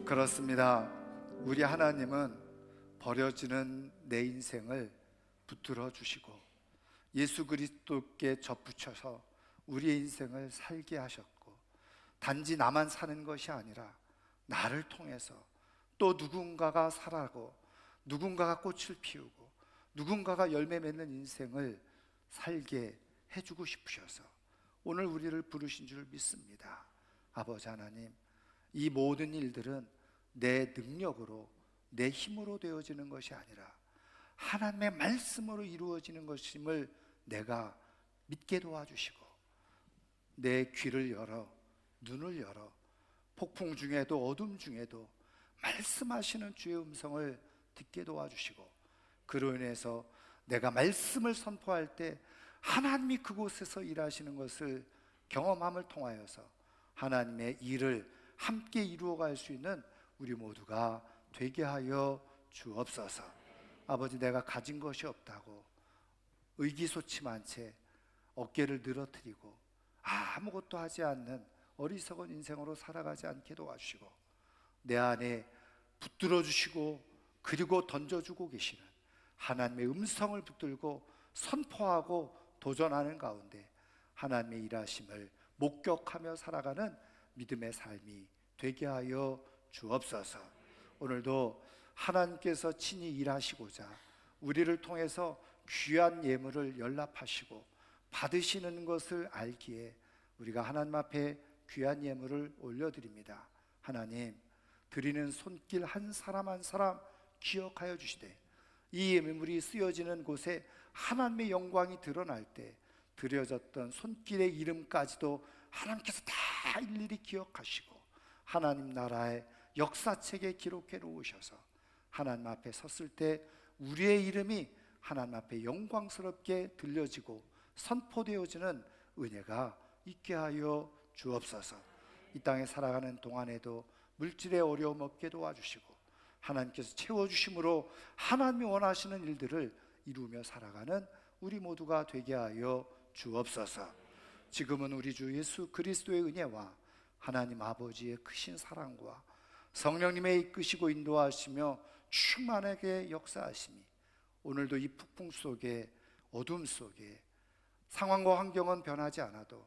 Speaker 1: 그렇습니다. 우리 하나님은 버려지는 내 인생을 붙들어 주시고 예수 그리스도께 접붙여서 우리의 인생을 살게 하셨고, 단지 나만 사는 것이 아니라 나를 통해서 또 누군가가 살아고 누군가가 꽃을 피우고 누군가가 열매 맺는 인생을 살게 해주고 싶으셔서 오늘 우리를 부르신 줄 믿습니다. 아버지 하나님, 이 모든 일들은 내 능력으로, 내 힘으로 되어지는 것이 아니라 하나님의 말씀으로 이루어지는 것임을 내가 믿게 도와주시고, 내 귀를 열어, 눈을 열어 폭풍 중에도 어둠 중에도 말씀하시는 주의 음성을 듣게 도와주시고, 그로 인해서 내가 말씀을 선포할 때 하나님이 그곳에서 일하시는 것을 경험함을 통하여서 하나님의 일을 함께 이루어갈 수 있는 우리 모두가 되게 하여 주옵소서. 아버지, 내가 가진 것이 없다고 의기소침한 채 어깨를 늘어뜨리고 아무것도 하지 않는 어리석은 인생으로 살아가지 않게 도와주시고, 내 안에 붙들어 주시고 그리고 던져주고 계시는 하나님의 음성을 붙들고 선포하고 도전하는 가운데 하나님의 일하심을 목격하며 살아가는 믿음의 삶이 되게 하여 주옵소서. 오늘도 하나님께서 친히 일하시고자 우리를 통해서 귀한 예물을 연락하시고 받으시는 것을 알기에 우리가 하나님 앞에 귀한 예물을 올려드립니다. 하나님, 드리는 손길 한 사람 한 사람 기억하여 주시되 이 예물이 쓰여지는 곳에 하나님의 영광이 드러날 때 드려졌던 손길의 이름까지도 하나님께서 다 일일이 기억하시고 하나님 나라의 역사책에 기록해 놓으셔서 하나님 앞에 섰을 때 우리의 이름이 하나님 앞에 영광스럽게 들려지고 선포되어지는 은혜가 있게 하여 주옵소서. 이 땅에 살아가는 동안에도 물질의 어려움 없게 도와주시고 하나님께서 채워주심으로 하나님이 원하시는 일들을 이루며 살아가는 우리 모두가 되게 하여 주옵소서. 지금은 우리 주 예수 그리스도의 은혜와 하나님 아버지의 크신 사랑과 성령님의 이끄시고 인도하시며 충만하게 역사하심이 오늘도 이 폭풍 속에 어둠 속에 상황과 환경은 변하지 않아도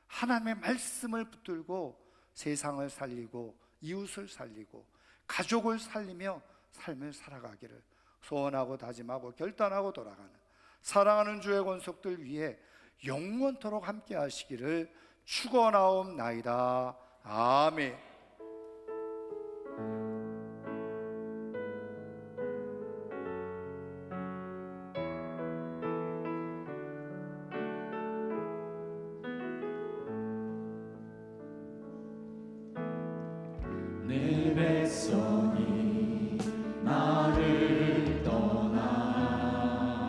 Speaker 1: 하나님의 말씀을 붙들고 세상을 살리고 이웃을 살리고 가족을 살리며 삶을 살아가기를 소원하고 다짐하고 결단하고 돌아가는 사랑하는 주의 권속들 위해 영원토록 함께 하시기를 축원하옵나이다. 아멘.
Speaker 6: 내 백성이 나를 떠나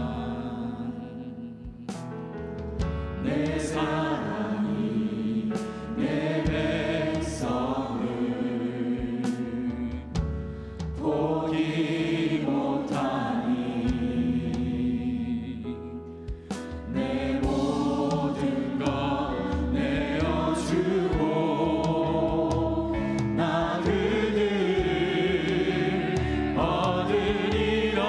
Speaker 6: 돌아섰지만 내 사랑이 내 백성을 포기 못하니 내 모든 것 내어주고 나 그들을 얻으리라.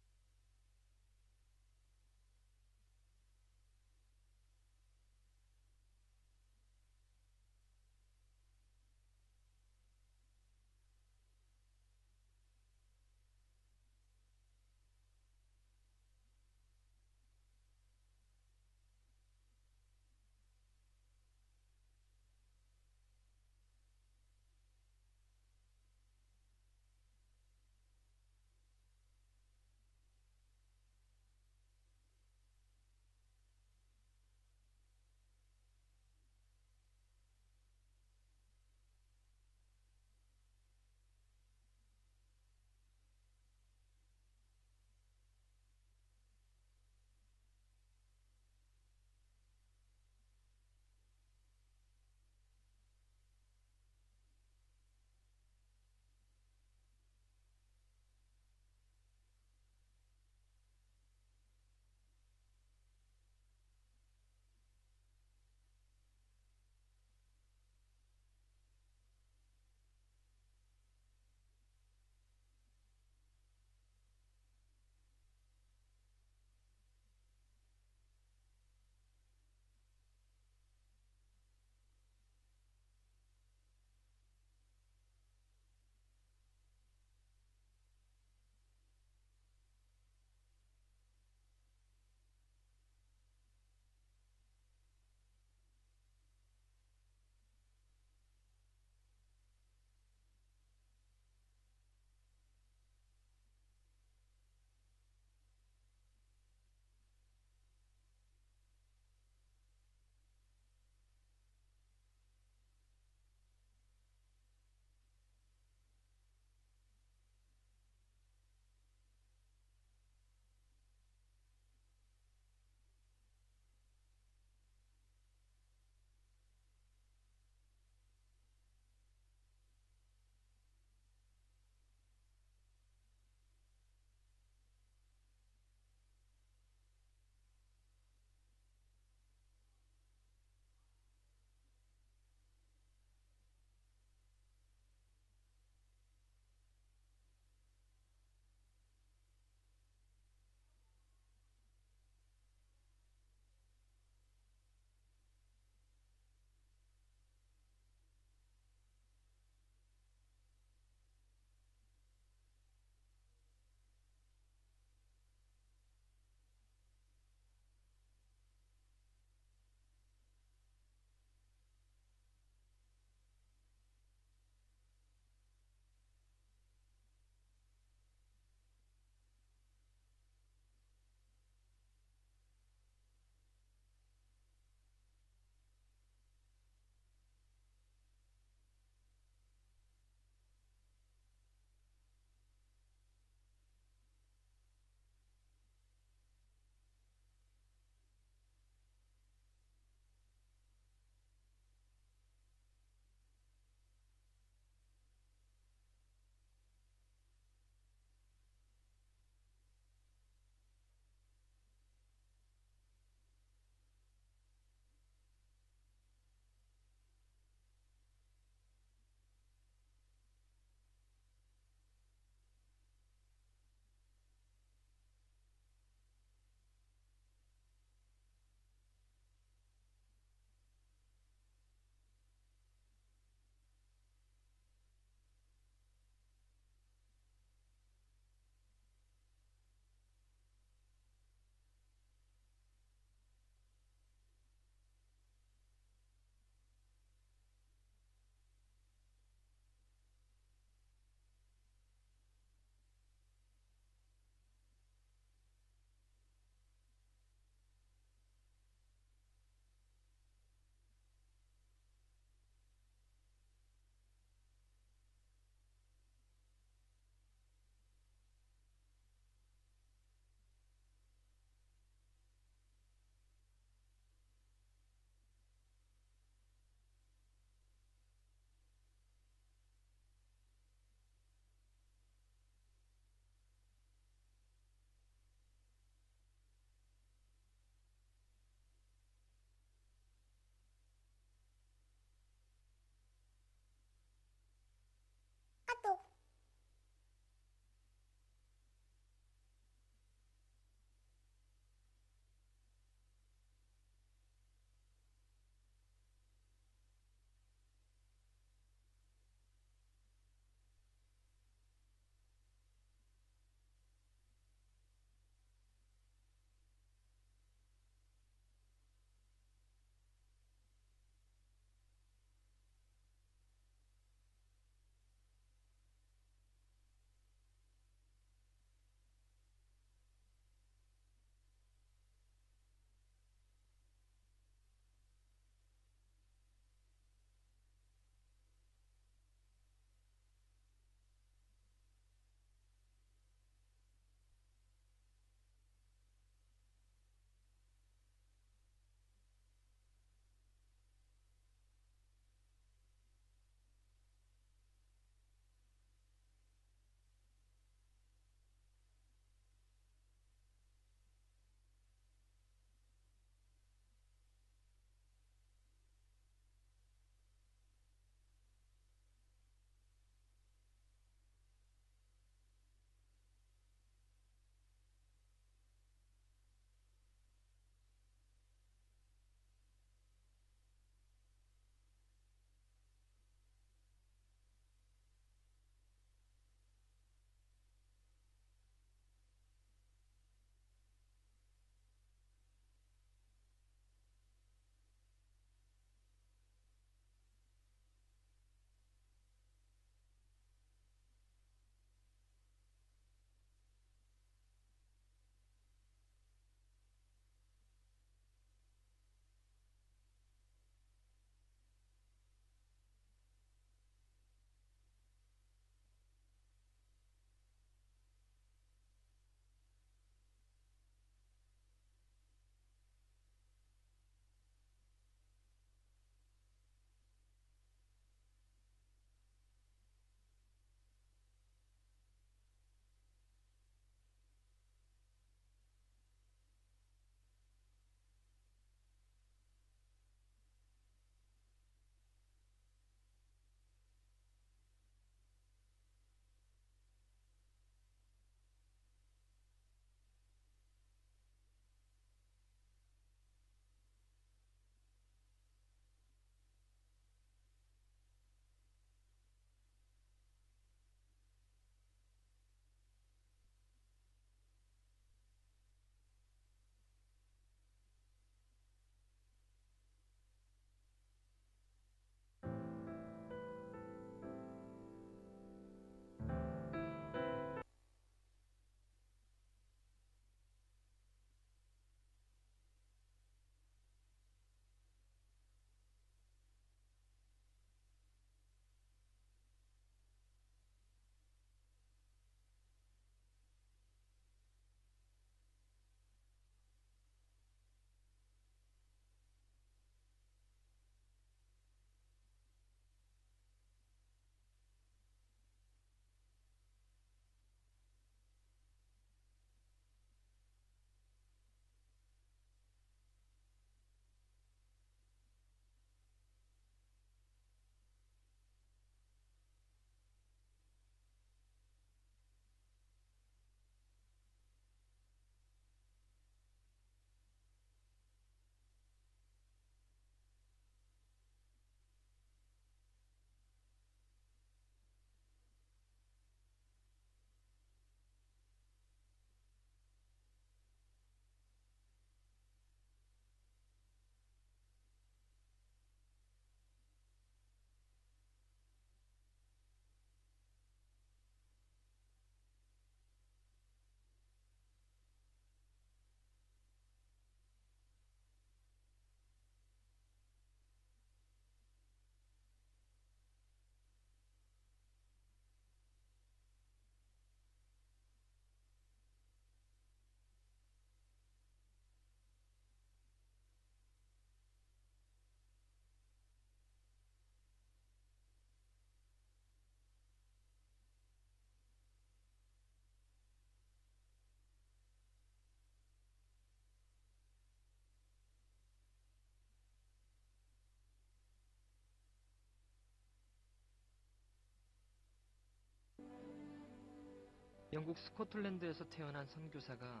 Speaker 7: 영국 스코틀랜드에서 태어난 선교사가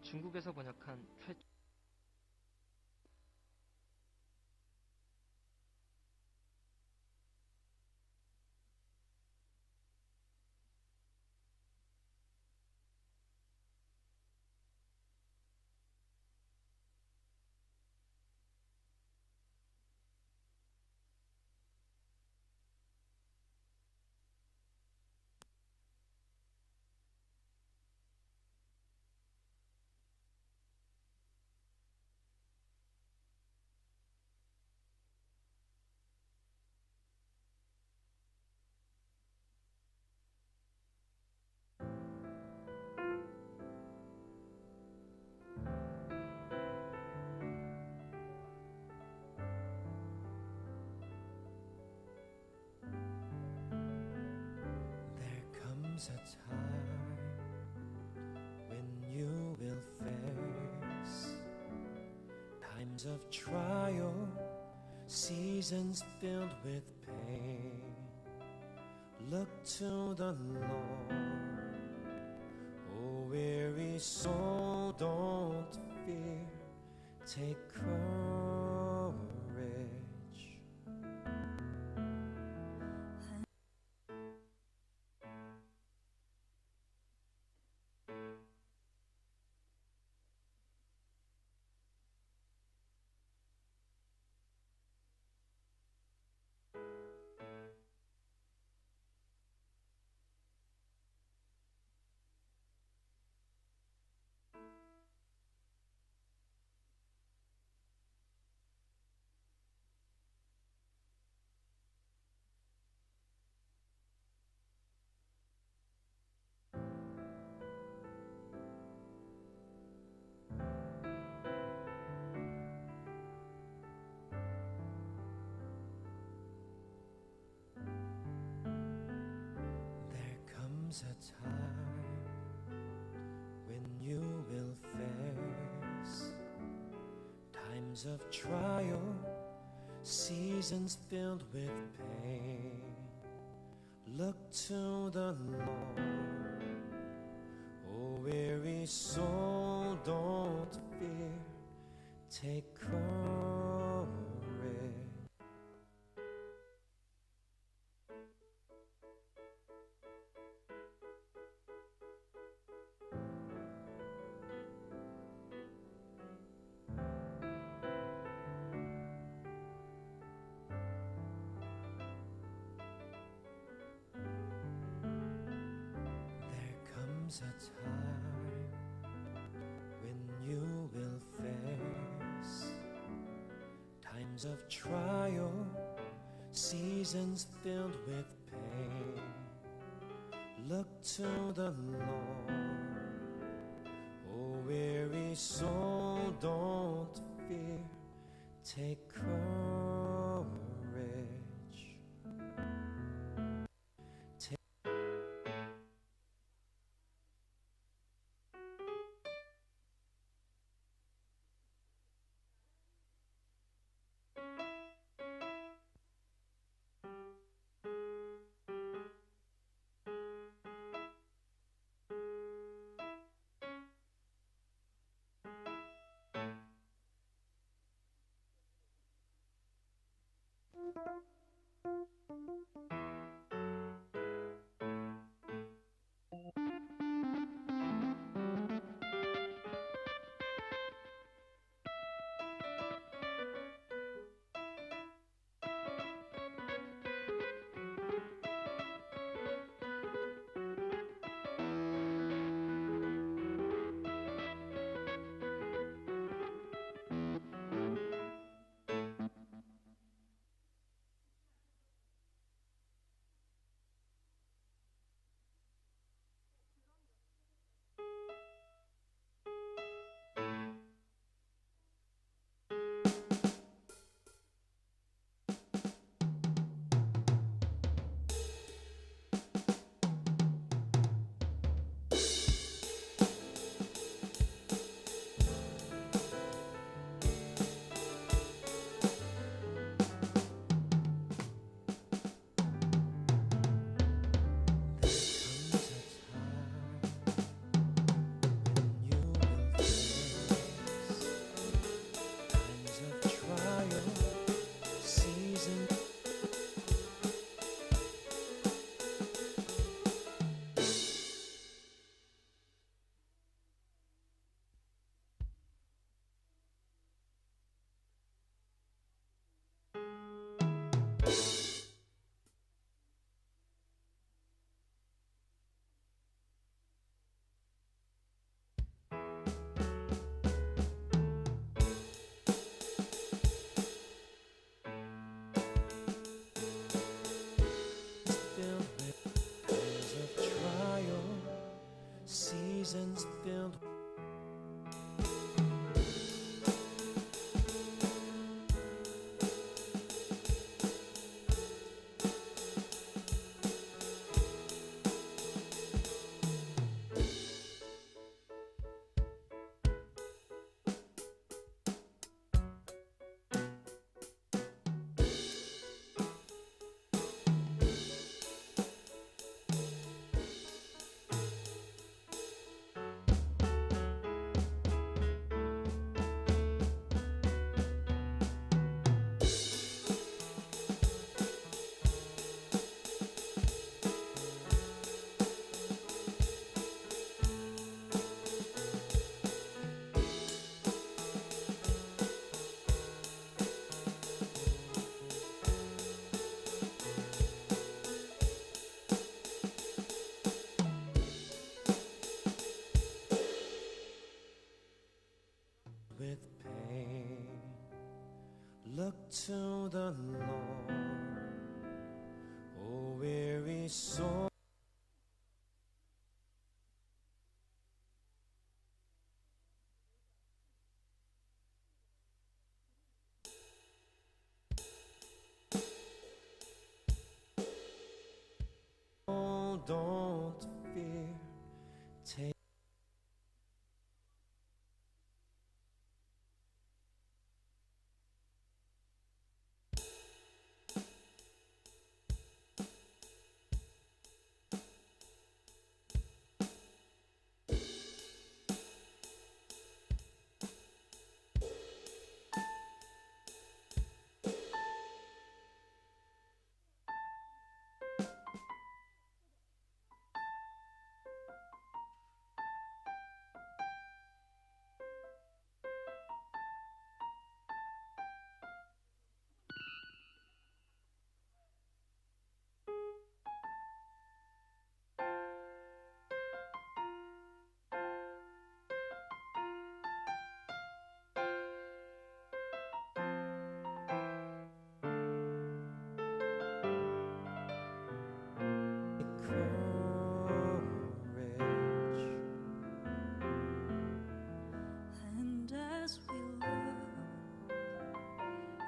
Speaker 7: 중국에서 번역한 최초
Speaker 8: There comes a time when you will face times of trial, seasons filled with pain. Look to the Lord, oh weary soul, don't fear, take courage. There comes a time when you will face times of trial, seasons filled with pain. Look to the Lord, oh weary soul, don't fear, take courage. There comes a time when you will face times of trial, seasons filled with pain. Look to the Lord, oh weary soul, don't fear, take courage. so don't fear. Take courage.
Speaker 9: And as we look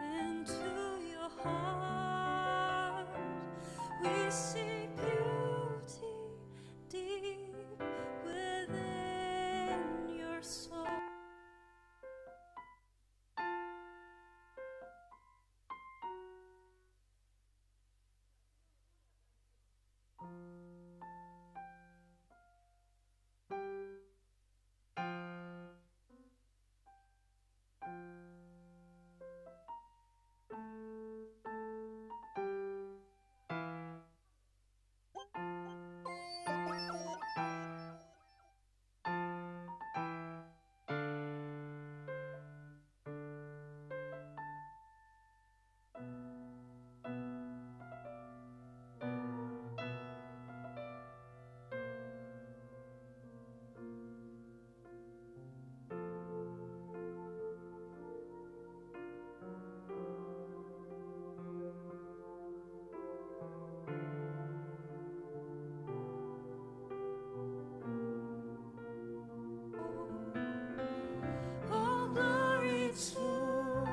Speaker 9: into your heart, we see beauty deep within your soul. All glory to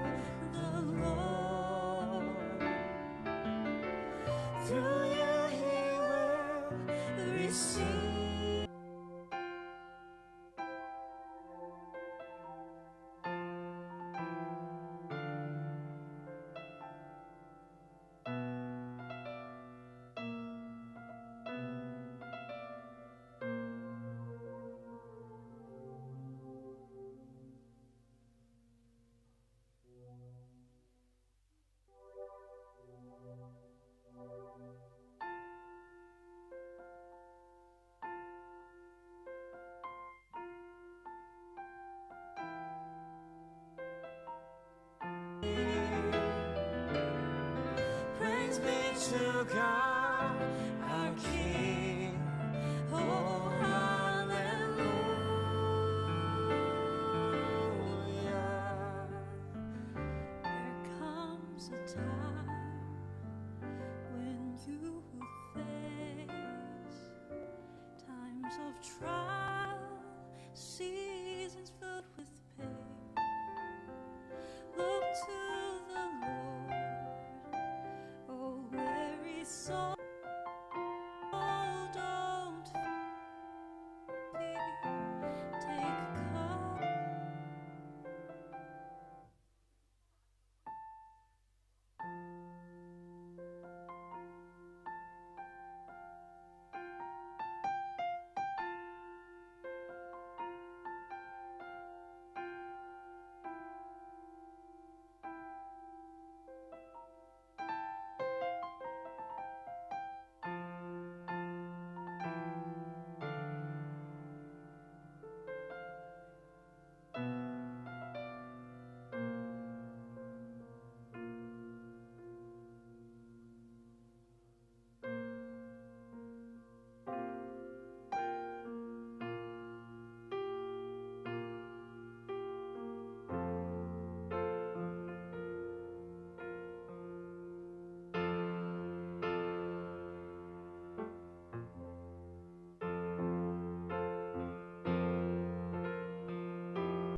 Speaker 9: the Lord. Through you he will receive. Praise be to God, our King. Oh, hallelujah. There comes a time when you will face times of trial.